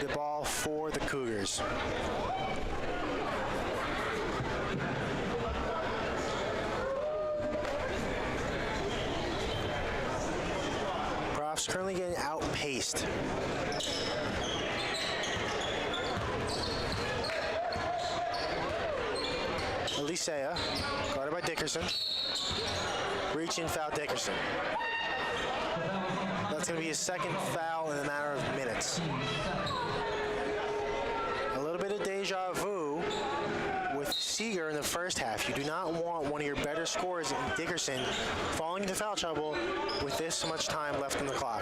the ball for the Cougars. Profs currently getting outpaced. Elisea, guarded by Dickerson. Reach in, foul Dickerson. That's going to be his second foul in a matter of minutes. A little bit of deja vu with Seeger in the first half. You do not want one of your better scorers in Dickerson falling into foul trouble with this much time left on the clock.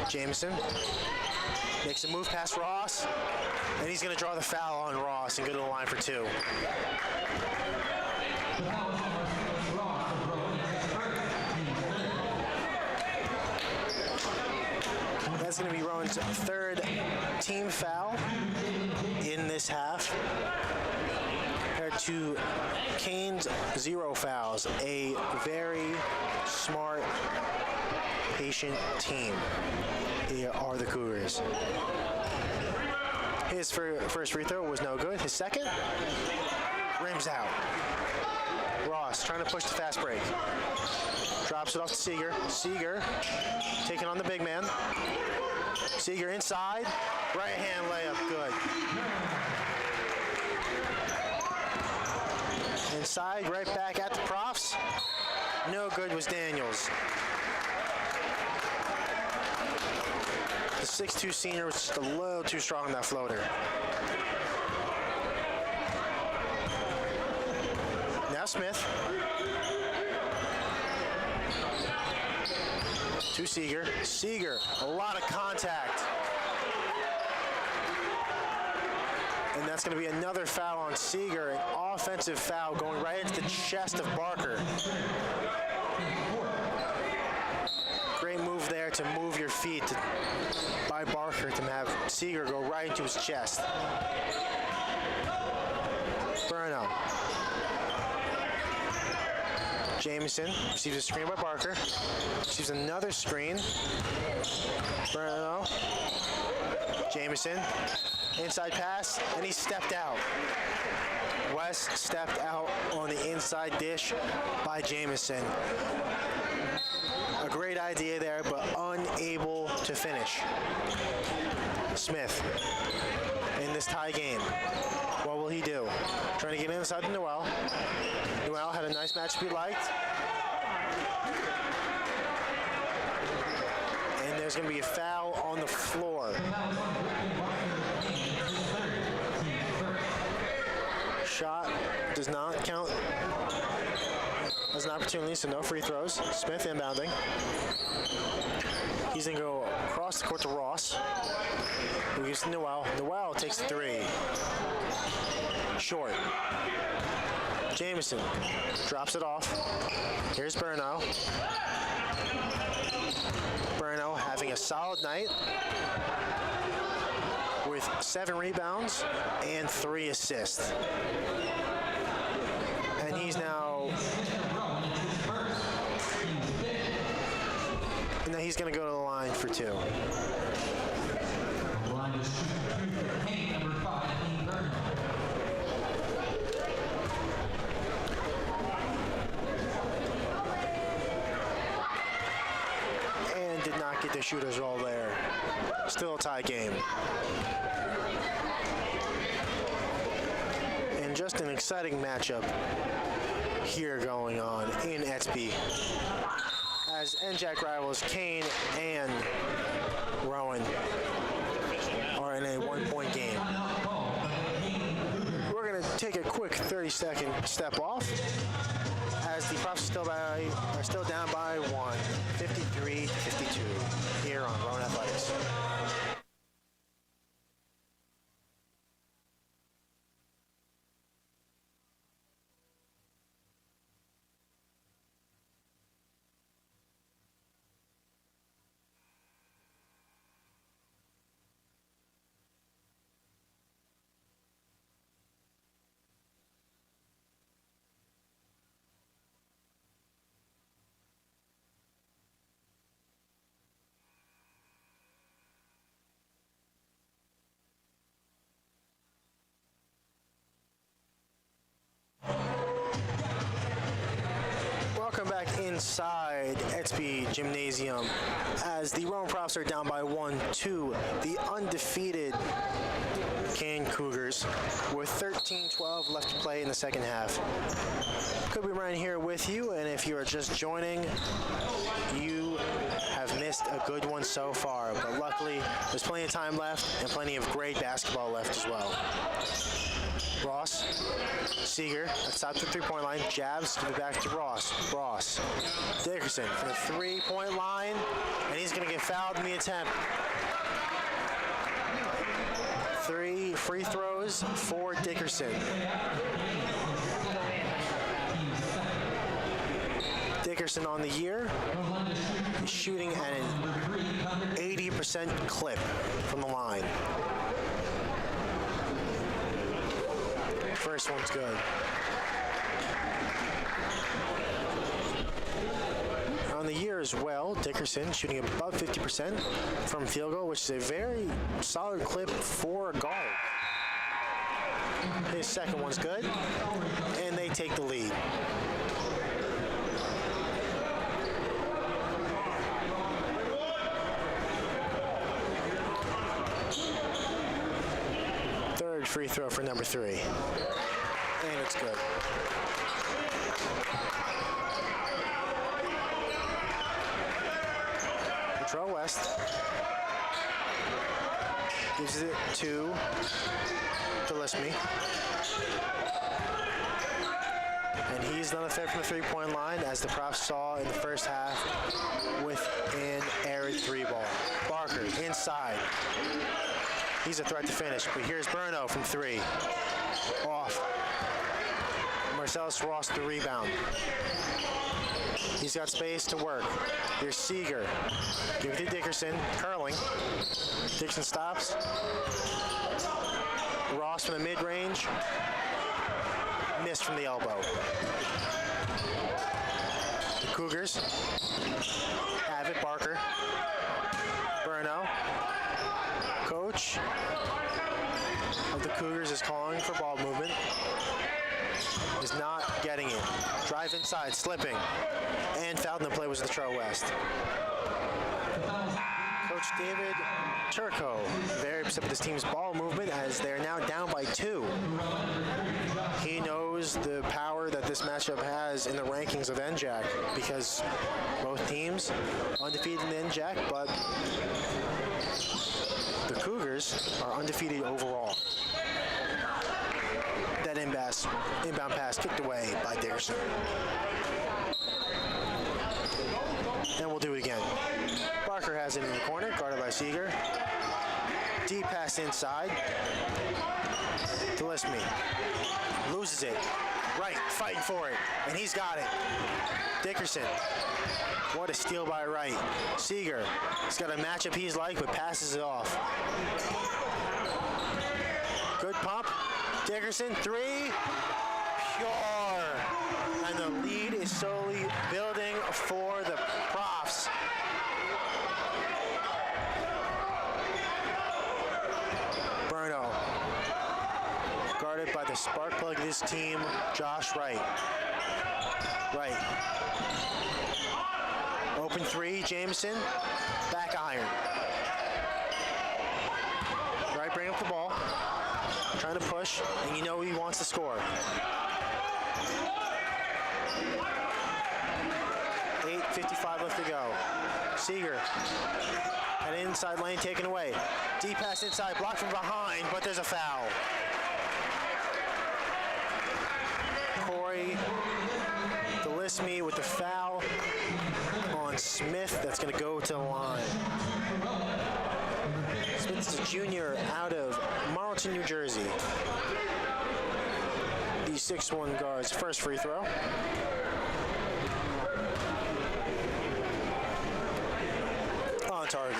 Jamison makes a move past Ross, and he's going to draw the foul on Ross and go to the line for 2. that's going to be Rowan's third team foul in this half, compared to Kean's 0 fouls. A very smart, patient team. They are the Cougars. His first free throw was no good. His second, rims out. Ross trying to push the fast break. Drops it off to Seeger. Seeger taking on the big man. Seeger inside. Right hand layup, good. Inside, right back at the Profs. No good was Daniels. The 6'2" senior was just a little too strong on that floater. Now Smith. To Seeger. Seeger, a lot of contact. And that's going to be another foul on Seeger, an offensive foul going right into the chest of Barker. Great move there to move your feet by Barker to have Seeger go right into his chest. Burno. Jamison receives a screen by Barker. Receives another screen. Burno. Jamison. Inside pass, and he stepped out. West stepped out on the inside dish by Jamison. A great idea there, but unable to finish. Smith in this tie game. What will he do? Trying to get inside to Noel. Noel had a nice match we liked. And there's going to be a foul on the floor. Shot does not count as an opportunity, so no free throws. Smith inbounding. He's going to go across the court to Ross, who gives to Noel. Noel takes the three. Short. Jamison drops it off. Here's Burno. Burno having a solid night with 7 rebounds and 3 assists. And he's now going to go to the line for 2. And did not get the shooter's roll there. Still a tie game. And just an exciting matchup here going on in Etzby, as NJAC rivals Kean and Rowan are in a 1-point game. We're going to take a quick 30-second step off, as the Profs are still down by 1, 53-52 here on Rowan Athletics. Inside Etzby Gymnasium, as the Rowan Profs are down by 1 to the undefeated Kean Cougars with 13-12 left to play in the second half. Kobe Ryan here with you, and if you are just joining, you have missed a good one so far, but luckily there's plenty of time left and plenty of great basketball left as well. Ross, Seeger, outside the three-point line, jabs, give it back to Ross. Ross, Dickerson from the three-point line, and he's going to get fouled in the attempt. 3 free throws for Dickerson. Dickerson on the year is shooting at an 80% clip from the line. First one's good. On the year as well, Dickerson shooting above 50% from field goal, which is a very solid clip for a guard. His second one's good, and they take the lead. Third free throw for number 3, and it's good. Latrell West gives it to Gillespie. And he's not a threat from the three-point line, as the Profs saw in the first half with an airy 3-ball. Barker inside. He's a threat to finish, but here's Bruno from 3. Off. Marcellus Ross the rebound. He's got space to work. Here's Seeger. Give it to Dickerson. Curling. Dickerson stops. Ross from the mid-range. Missed from the elbow. The Cougars have it. Barker. Bruno. Coach of the Cougars is calling for ball movement. Is not getting it. Drive inside, slipping. And fouled in the play was Latrell West. Coach David Turco very upset with his team's ball movement, as they're now down by 2. He knows the power that this matchup has in the rankings of NJAC, because both teams undefeated in the NJAC, but the Cougars are undefeated overall. That inbound pass kicked away by Dickerson. And we'll do it again. Barker has it in the corner, guarded by Seeger. Deep pass inside. Gillespie loses it. Right, fighting for it, and he's got it. Dickerson. What a steal by Wright. Seeger. He's got a matchup he's like, but passes it off. Good pump. Dickerson, 3. Pure. And the lead is slowly building for the Profs. Bruno. Guarded by the spark plug of this team, Josh Wright. Wright. Open 3, Jameson. Back iron. Wright bring up the ball. Trying to push, and you know he wants to score. 8:55 left to go. Seeger. At inside lane taken away. Deep pass inside, blocked from behind, but there's a foul. Corey Gillespie with the foul on Smith. That's going to go to the line. Smith's a junior out of Marlton, New Jersey. The 6'1" guard's first free throw. On target.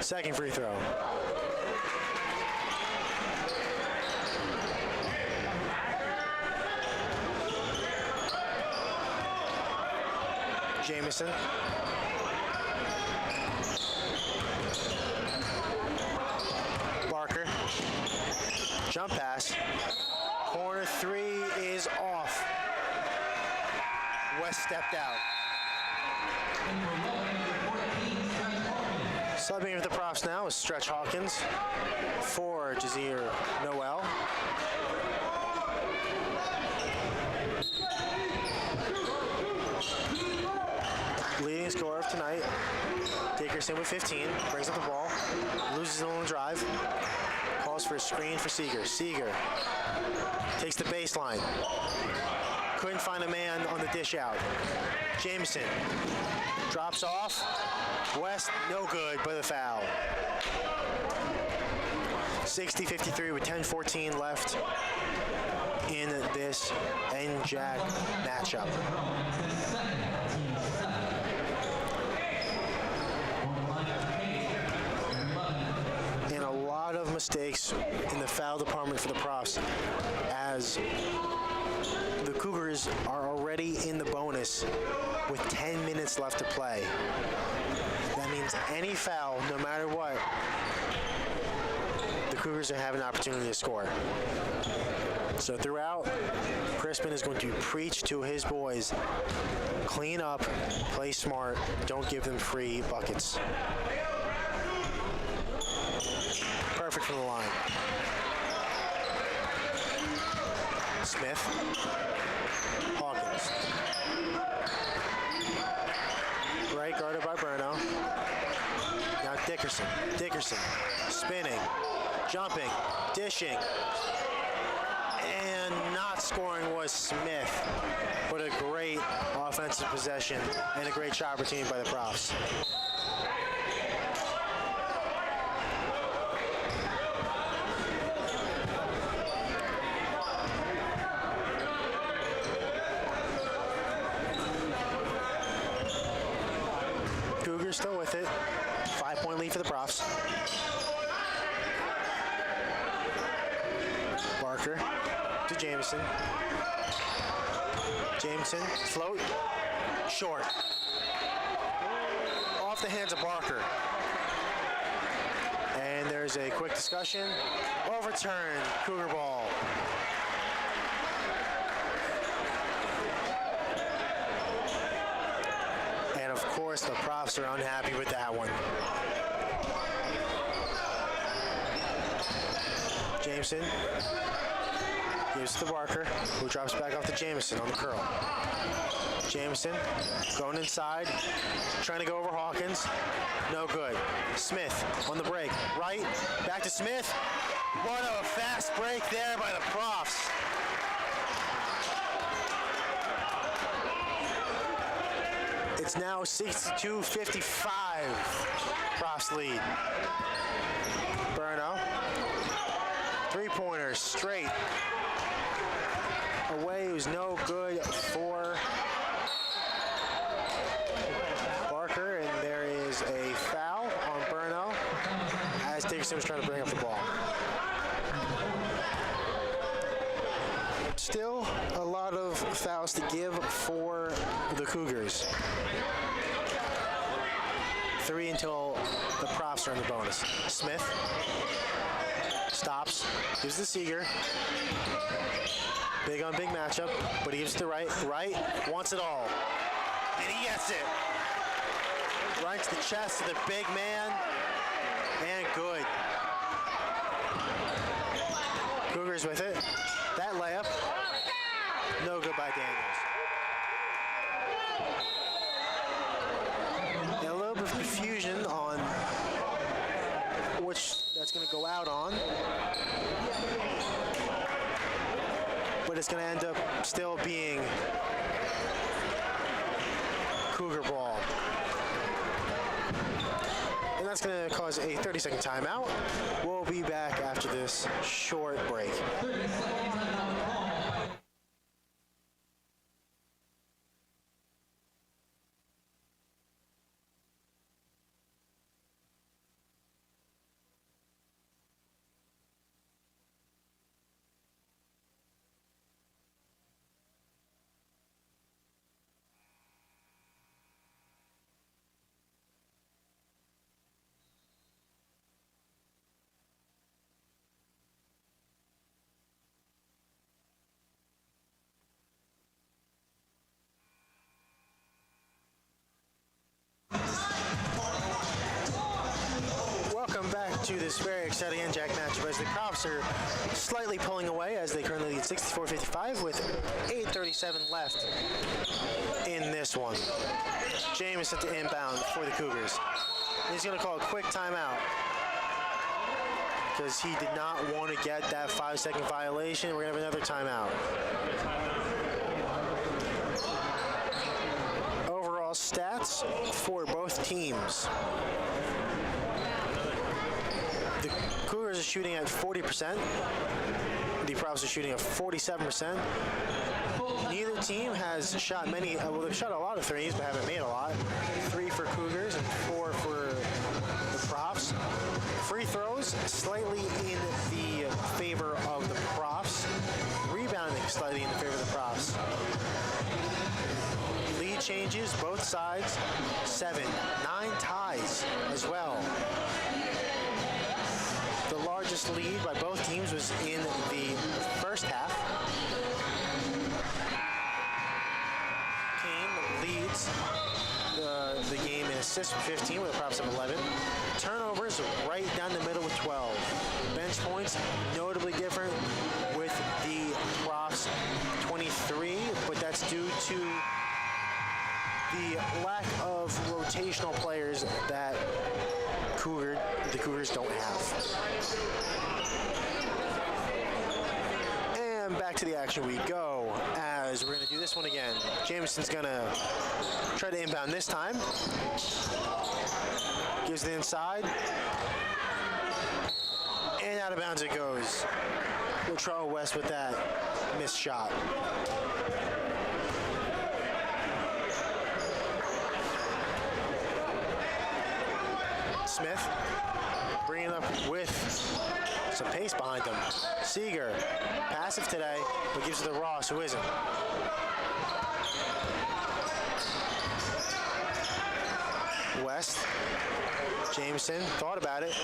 Second free throw. Jameson. Barker. Jump pass. Corner 3 is off. West stepped out. Subbing with the Profs now is Stretch Hawkins for Jazir Noel. Leading scorer of tonight, Dickerson with 15, brings up the ball, loses it on the drive, calls for a screen for Seeger. Seeger takes the baseline, couldn't find a man on the dish out. Jameson drops off. West, no good, but a foul. 60-53 with 10-14 left in this NJAC matchup. And a lot of mistakes in the foul department for the Profs, as the Cougars are already in the bonus with 10 minutes left to play. That means any foul, no matter what, the Cougars have an opportunity to score. So throughout, Crispin is going to preach to his boys, clean up, play smart, don't give them free buckets. Perfect from the line. Smith. Hawkins. Right guarded by Bruno. Now Dickerson. Dickerson spinning, jumping, dishing, and not scoring was Smith. But a great offensive possession and a great shot opportunity by the Profs. Cougars still with it. 5-point lead for the Profs. Barker to Jameson. Jameson, float, short. Off the hands of Barker. And there's a quick discussion. Overturned, Cougar ball. And of course, the Profs are unhappy with that one. Jameson gives to Barker, who drops back off to Jameson on the curl. Jameson going inside, trying to go over Hawkins. No good. Smith on the break. Right, back to Smith. What a fast break there by the Profs. It's now 62-55. Profs lead. Bruno. Three-pointers straight. Away, it was no good for Barker, and there is a foul on Bruno as Dixon was trying to bring up the ball. Still a lot of fouls to give for the Cougars. 3 until the Profs are in the bonus. Smith stops, gives the Seeger. Big on big matchup, but he gives it to Wright. Wright wants it all, and he gets it. Right to the chest of the big man, and good. Cougars with it. That layup, no good by Daniels. And a little bit of confusion on which that's going to go out on. But it's going to end up still being Cougar ball. And that's going to cause a 30-second timeout. We'll be back after this short break. Welcome back to this very exciting NJAC matchup as the Profs are slightly pulling away as they currently lead 64-55 with 8:37 left in this one. Jameson to inbound for the Cougars. He's going to call a quick timeout because he did not want to get that 5-second violation. We're going to have another timeout. stats for both teams. The Cougars are shooting at 40%. The Profs are shooting at 47%. Neither team has shot many, well, they've shot a lot of threes, but haven't made a lot. 3 for Cougars and 4 for the Profs. Free throws slightly in the favor of the Profs. Rebounding slightly in the favor of the Profs. Lead changes, both sides, 7. 9 ties as well. The largest lead by both teams was in the first half. Kean leads the game in assists with 15, with the Profs of 11. Turnovers right down the middle with 12. Bench points notably different with the Profs 23, but that's due to the lack of rotational players that the Cougars don't have. And back to the action we go, as we're going to do this one again. Jameson's going to try to inbound this time. Gives it inside. And out of bounds it goes. Latrell West with that missed shot. Smith bringing up with some pace behind him. Seeger, passive today, but gives it to Ross, who isn't. West, Jameson, thought about it.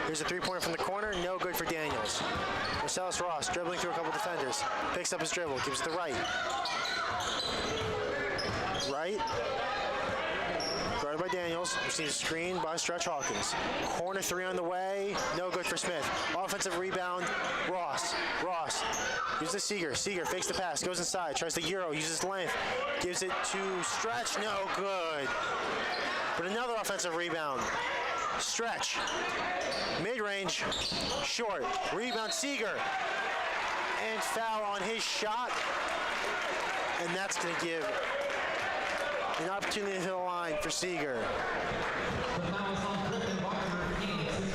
Here's a three-pointer from the corner, no good for Daniels. Marcellus Ross dribbling through a couple defenders, picks up his dribble, gives it to Wright. Wright, guarded by Daniels, receives a screen by Stretch Hawkins. Corner three on the way, no good for Smith. Offensive rebound, Ross. Uses Seeger. Seeger fakes the pass, goes inside, tries the Euro, uses length, gives it to Stretch, no good. But another offensive rebound. Stretch, mid-range, short, rebound Seeger, and foul on his shot, and that's going to give an opportunity to the line for Seeger.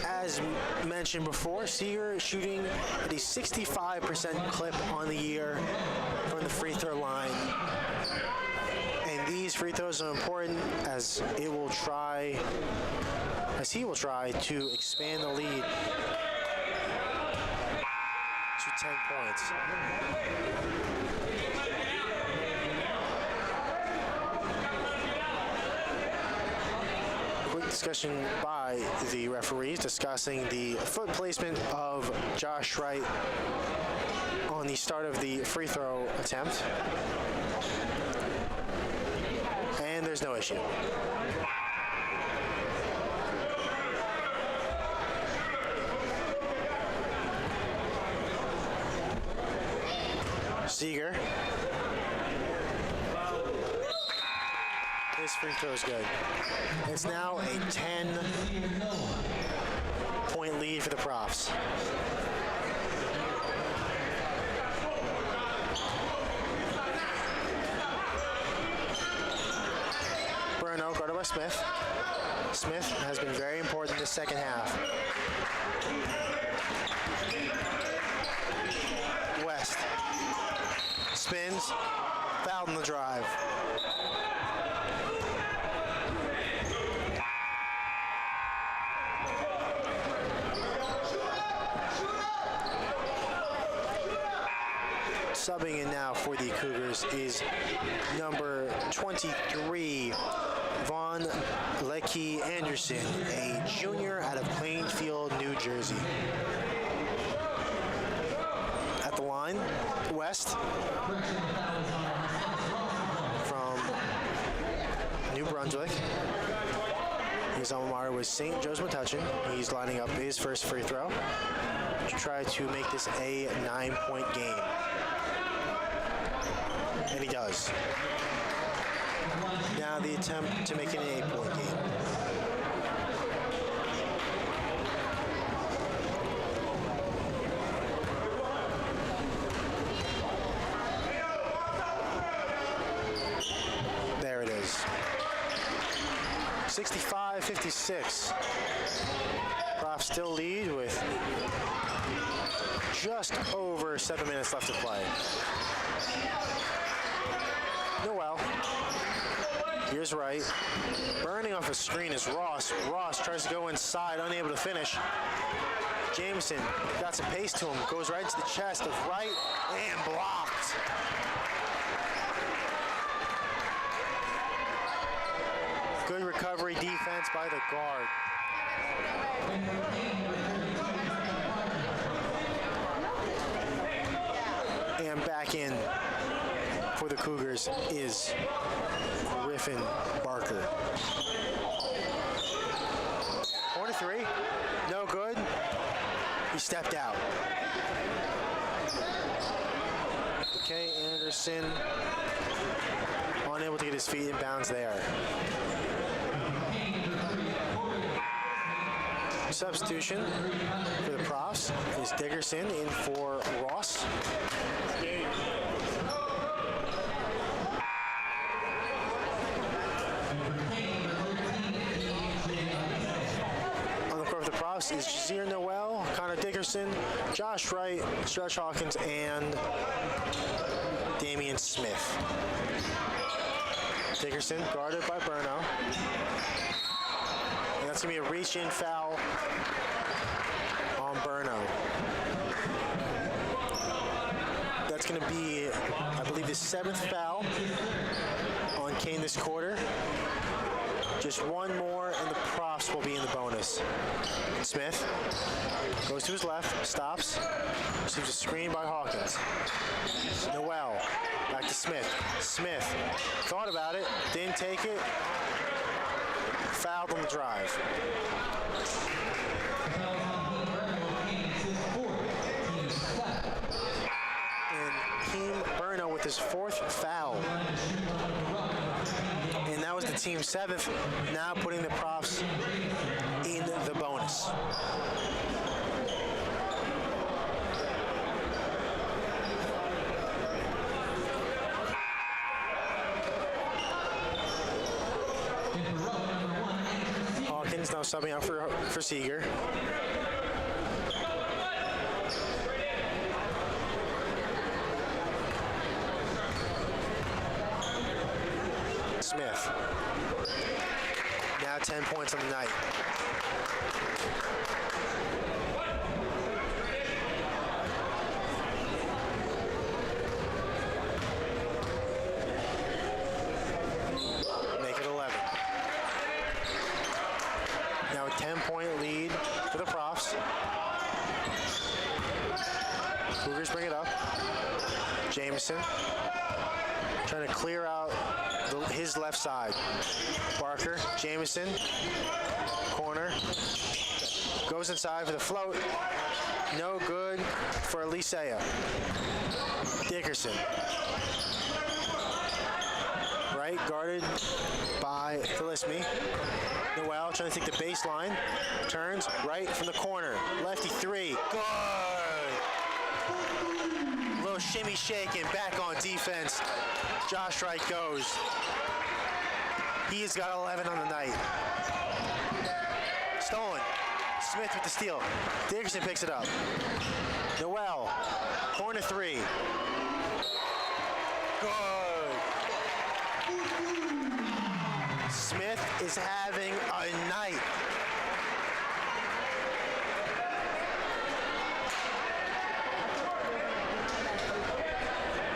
As mentioned before, Seeger is shooting at a 65% clip on the year from the free throw line. And these free throws are important as he will try to expand the lead to 10 points. Discussion by the referees discussing the foot placement of Josh Wright on the start of the free throw attempt. And there's no issue. Seeger. This free throw is good. It's now a 10-point lead for the Profs. Bruno, guarded by Smith. Smith has been very important in the second half. West spins, fouled in the drive. Subbing in now for the Cougars is number 23, Vaughn Leckie Anderson, a junior out of Plainfield, New Jersey. At the line, West from New Brunswick. His alma mater was St. Joe's Metuchen. He's lining up his first free throw to try to make this a 9-point game. And he does. Now the attempt to make it an 8-point game. There it is. 56. Profs still lead with just over 7 minutes left to play. Noel. Here's right. Burning off a screen is Ross. Ross tries to go inside, unable to finish. Jameson got some pace to him, goes right to the chest of right and blocked. Good recovery defense by the guard. And back in for the Cougars is Griffin Barker. Corner three, no good. He stepped out. Okay, Anderson unable to get his feet in bounds there. Substitution for the Profs is Dickerson in for Ross. On the court for the Profs is Jazeer Noel, Connor Dickerson, Josh Wright, Stretch Hawkins, and Damian Smith. Dickerson guarded by Burno. And that's going to be a reach-in foul on Burno. That's going to be, I believe, the 7th foul on Kean this quarter. Just one more, and the Profs will be in the bonus. Smith goes to his left, stops, receives a screen by Hawkins. Noel, back to Smith. Smith thought about it, didn't take it, fouled on the drive. And Kean Burno with his 4th foul. And that was the team's 7th, now putting the Profs in the bonus. Hawkins now subbing out for Seeger. Smith. Now 10 points on the night. Make it 11. Now a 10-point lead for the Profs. Cougars bring it up. Jameson trying to clear out his left side. Barker, Jameson, corner, goes inside for the float. No good for Elisea. Dickerson. Right, guarded by Philisme. Noel trying to take the baseline. Turns right from the corner. Lefty three. Good. Little shimmy shake and back on defense. Josh Wright goes. He's got 11 on the night. Stolen. Smith with the steal. Dickerson picks it up. Noel. Corner three. Good. Smith is having a night.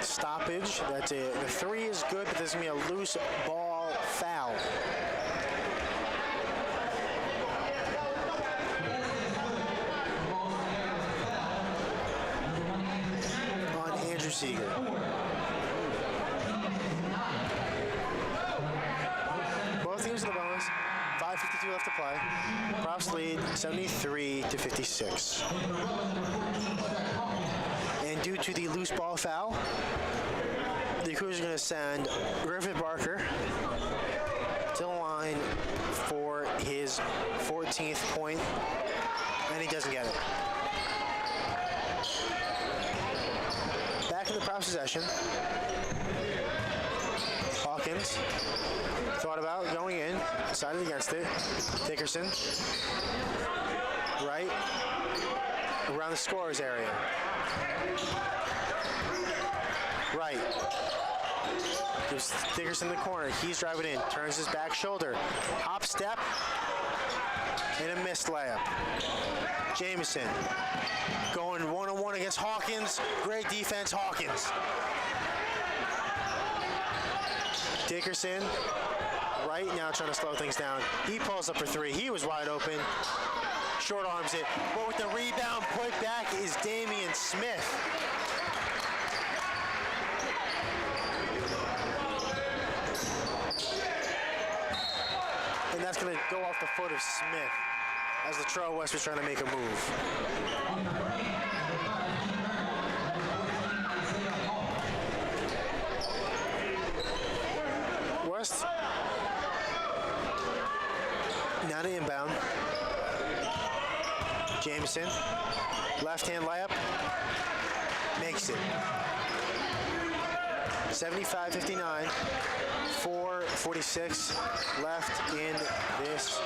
Stoppage. That's it. The three is good, but there's going to be a loose ball foul. On Andrew Seeger. Both teams in the bonus. 5:52 left to play. Profs lead 73-56. And due to the loose ball foul, the Cougars are going to send Griffin Barker to the line for his 14th point, and he doesn't get it. Back in the Profs possession. Hawkins Hawkins thought about going in, decided against it. Dickerson, right, around the scorer's area. Right. Gives Dickerson the corner. He's driving in, turns his back shoulder. Hop step, and a missed layup. Jamison going one-on-one against Hawkins. Great defense, Hawkins. Dickerson, right now trying to slow things down. He pulls up for three. He was wide open. Short arms it. But with the rebound put back is Damian Smith. And that's going to go off the foot of Smith as the Latrobe West was trying to make a move. West. Now to inbound. Jameson. Left-hand layup. Makes it. 75-59. 4:46 left in this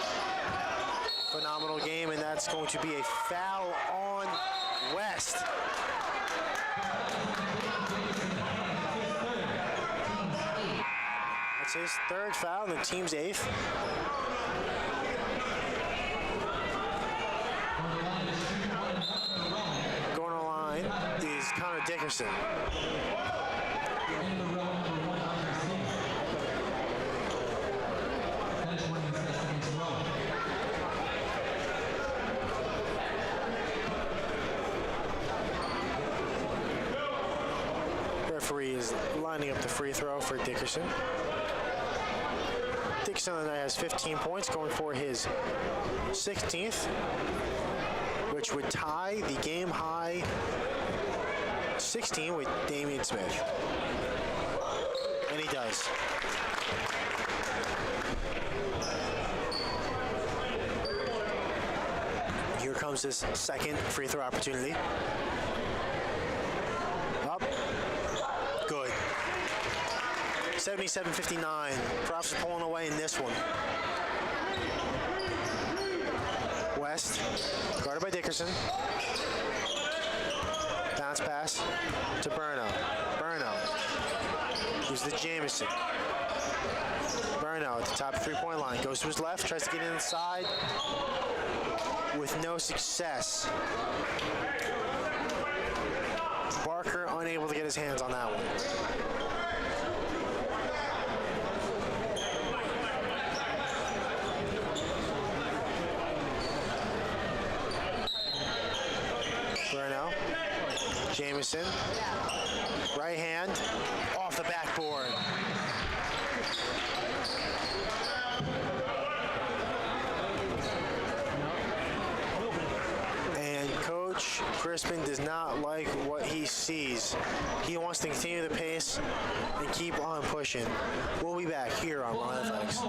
phenomenal game, and that's going to be a foul on West. That's his third foul and the team's eighth. Going on the line is Connor Dickerson. Referee is lining up the free throw for Dickerson. Dickerson on the night has 15 points, going for his 16th, which would tie the game high 16 with Damian Smith. And he does. Here comes his second free throw opportunity. Up. Good. 77-59. Profs are pulling away in this one. West, guarded by Dickerson. Bounce pass to Burno. Burno. Here's the Jameson. Burno at the top three-point line. Goes to his left, tries to get inside with no success. Barker unable to get his hands on that one. Burno. Jameson. Right hand. Off the backboard. And Coach Crispin does not like what he sees. He wants to continue the pace and keep on pushing. We'll be back here on Rowan Athletics.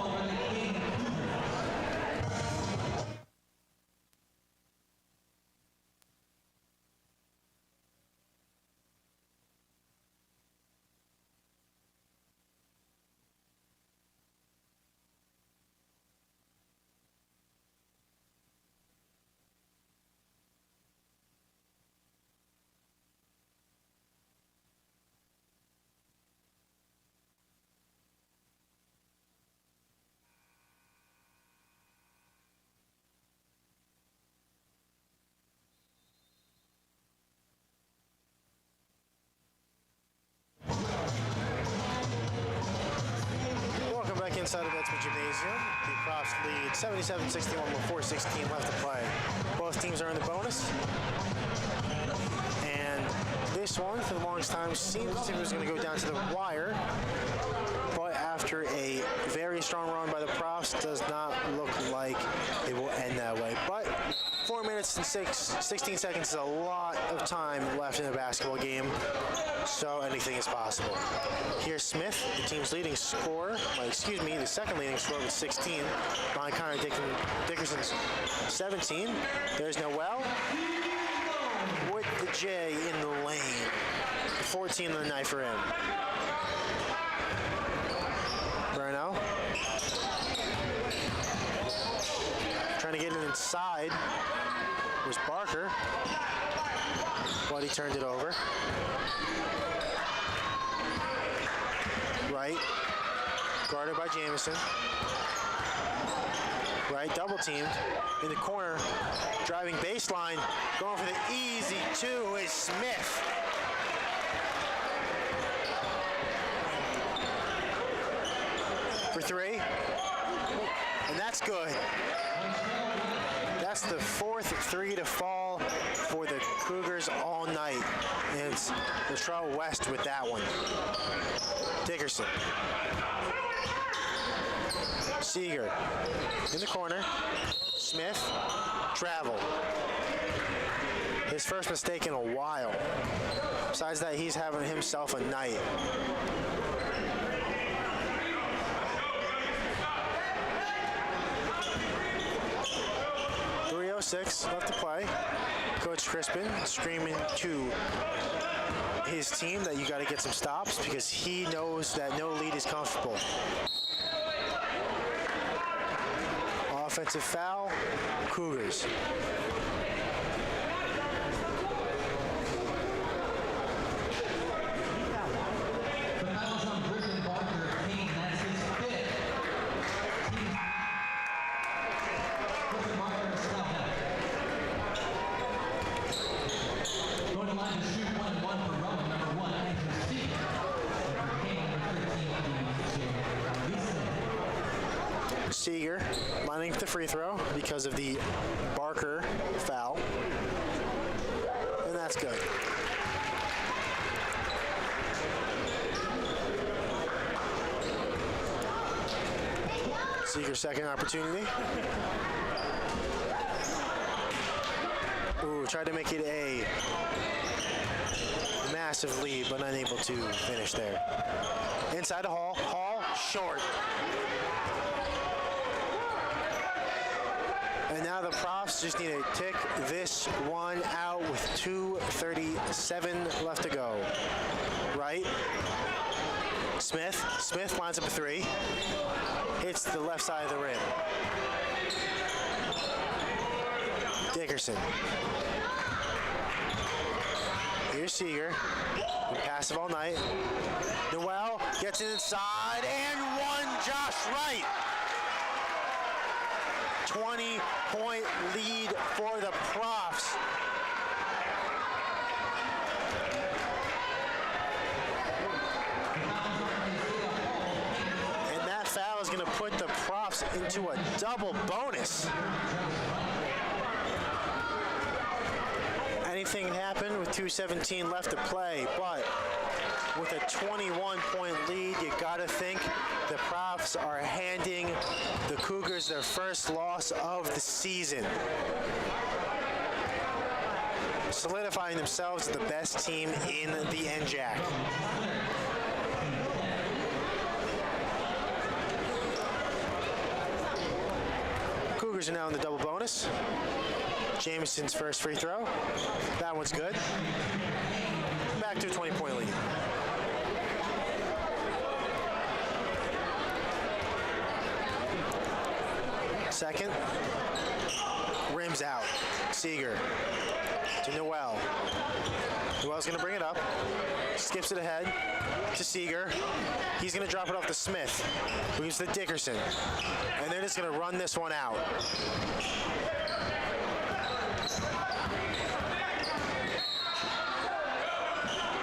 Inside of Veterans Gymnasium, the Profs lead 77-61 with 4:16 left to play. Both teams are in the bonus. And this one, for the longest time, seems as if it was going to go down to the wire. But after a very strong run by the Profs, does not look like it will end that way. But 4 minutes and 16 seconds is a lot of time left in the basketball game, so anything is possible. Here's Smith, the team's leading scorer, the second leading scorer with 16, behind Connor Dickerson's 17. There's Noel with the J in the lane. 14 on the night for him. get it inside was Barker, but he turned it over. Right, guarded by Jamison. Right, double teamed in the corner, driving baseline, going for the easy two is Smith. For three, and that's good. That's the fourth three to fall for the Cougars all night. And it's Latrell West with that one. Dickerson. Seeger in the corner. Smith, travel. His first mistake in a while. Besides that, he's having himself a night. .306 left to play. Coach Crispin screaming to his team that you got to get some stops because he knows that no lead is comfortable. Offensive foul, Cougars. Seeger lining up the free throw because of the Barker foul. And that's good. Seeger's second opportunity. Ooh, tried to make it a massive lead, but unable to finish there. Inside to Hall. Hall, short. And now the Profs just need to tick this one out with 2:37 left to go. Right? Smith lines up a three. Hits the left side of the rim. Dickerson. Here's Seeger. Been passive all night. Noel gets it inside and one. Josh Wright. 20-point lead for the Profs. And that foul is going to put the Profs into a double bonus. Anything can happen with 2:17 left to play, but with a 21-point lead, you gotta think the Profs are handing the Cougars their first loss of the season, solidifying themselves as the best team in the NJAC. Cougars are now in the double bonus. Jamison's first free throw. That one's good. Back to a 20-point lead. Second. Rims out. Seeger to Noel. Noel's going to bring it up. Skips it ahead to Seeger. He's going to drop it off to Smith, who gives to Dickerson. And they're just going to run this one out.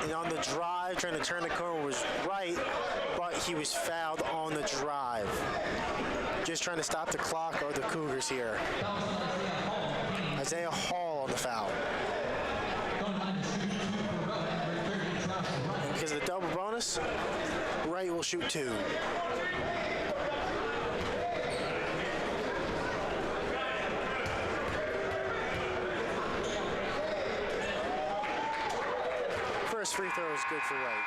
And on the drive, trying to turn the corner was right, but he was fouled on the drive. Just trying to stop the clock or the Cougars here. Isaiah Hall on the foul. And because of the double bonus, Wright will shoot two. First free throw is good for Wright.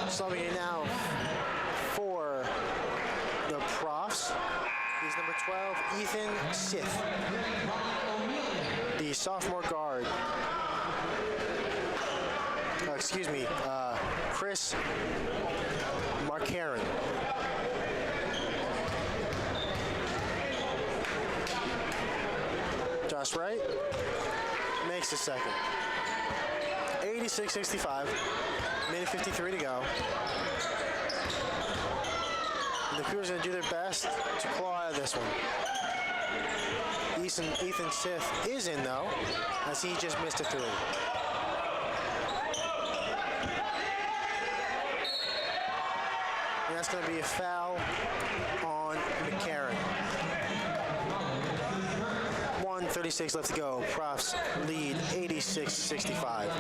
Subbing it now for the Profs is number 12, Ethan Sith, the sophomore guard. Chris Marcaron. Josh Wright makes the second. 86-65, minute 53 to go. And the Cougars are going to do their best to claw out of this one. Ethan Sith is in, though, as he just missed a three. And that's going to be a foul on McCarron. 1:36 left to go. Profs lead 86-65.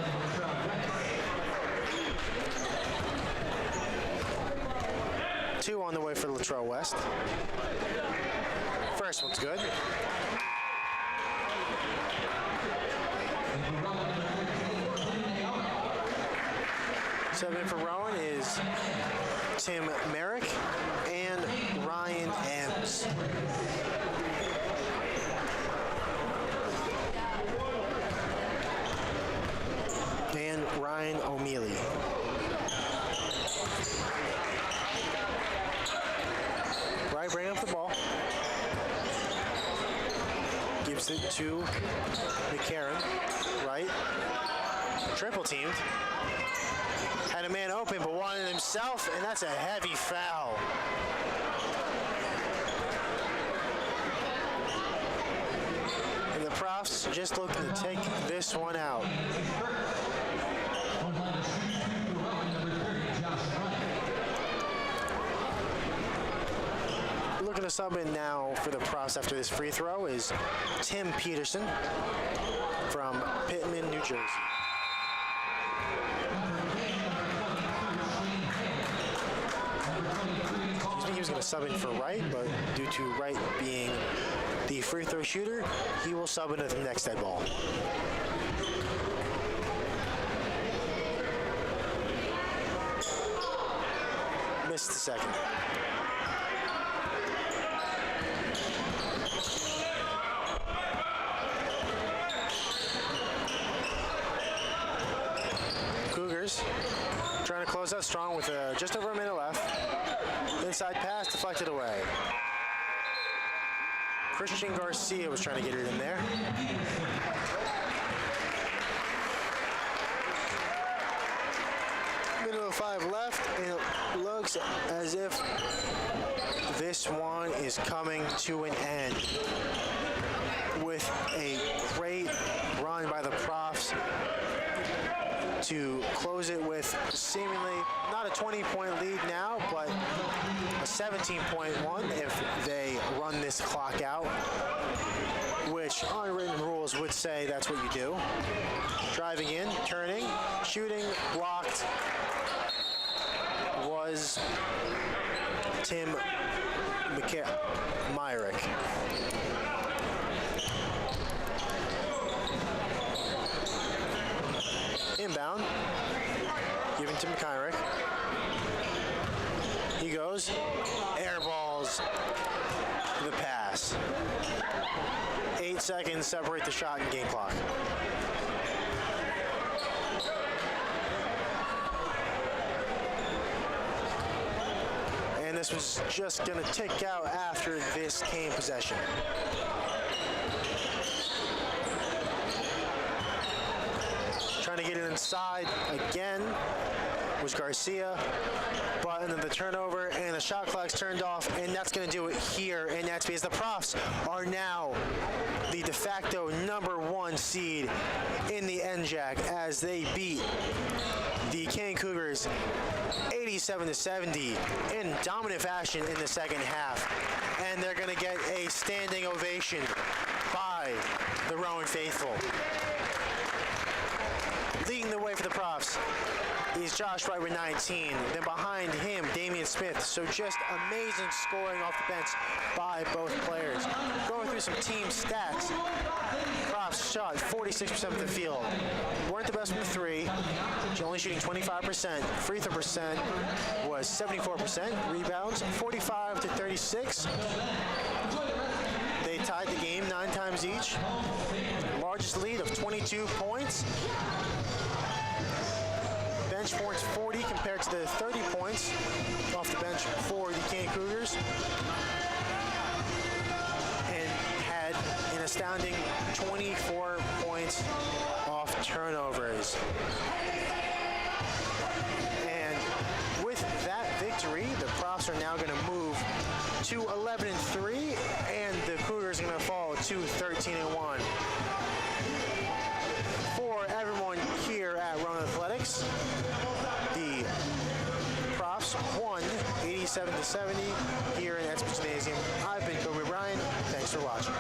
Two on the way for Latrobe West. First one's good. Subbing for Rowan is Tim Merrick and Ryan Ems. And Ryan O'Mealy. Right, bring up the ball. Gives it to McCarron. Right. Triple teamed. Had a man open, but wanted himself, and that's a heavy foul. And the Profs just looking to take this one out. Looking to sub in now for the Profs after this free throw is Tim Peterson from Pittman, New Jersey. He was going to sub in for Wright, but due to Wright being the free throw shooter, he will sub into the next dead ball. Missed the second. Cougars trying to close out strong with just over a minute left. Inside pass deflected away. Christian Garcia was trying to get it in there. Minute of 5 left, and it looks as if this one is coming to an end with a great run by the Profs to close it with seemingly not a 20-point lead now, but a 17-point one if they run this clock out, which unwritten rules would say that's what you do. Driving in, turning, shooting, blocked was Tim Myrick. Inbound, given to McKyrick. He goes, airballs the pass. 8 seconds separate the shot and game clock. And this was just going to tick out after this Kean possession. Trying to get it inside again was Garcia, but and then the turnover and the shot clock's turned off, and that's going to do it here in that space. The Profs are now the de facto #1 seed in the NJAC as they beat the Kean Cougars 87-70 in dominant fashion in the second half, and they're going to get a standing ovation by the Rowan faithful. Leading the way for the Profs is Josh Wright with 19. Then behind him, Damian Smith. So just amazing scoring off the bench by both players. Going through some team stats, Profs shot 46% of the field. Weren't the best from the three, only shooting 25%. Free throw percent was 74%. Rebounds, 45-36. They tied the game 9 times each. Largest lead of 22 points. bench points 40 compared to the 30 points off the bench for the Kean Cougars. And had an astounding 24 points off turnovers. And with that victory, the Profs are now going to move to 11-3, and the Cougars are going to fall to 13-1. For everyone here at Rowan Athletics, the Profs won 87-70 here in Eds Gymnasium. I've been Kobe Bryan. Thanks for watching.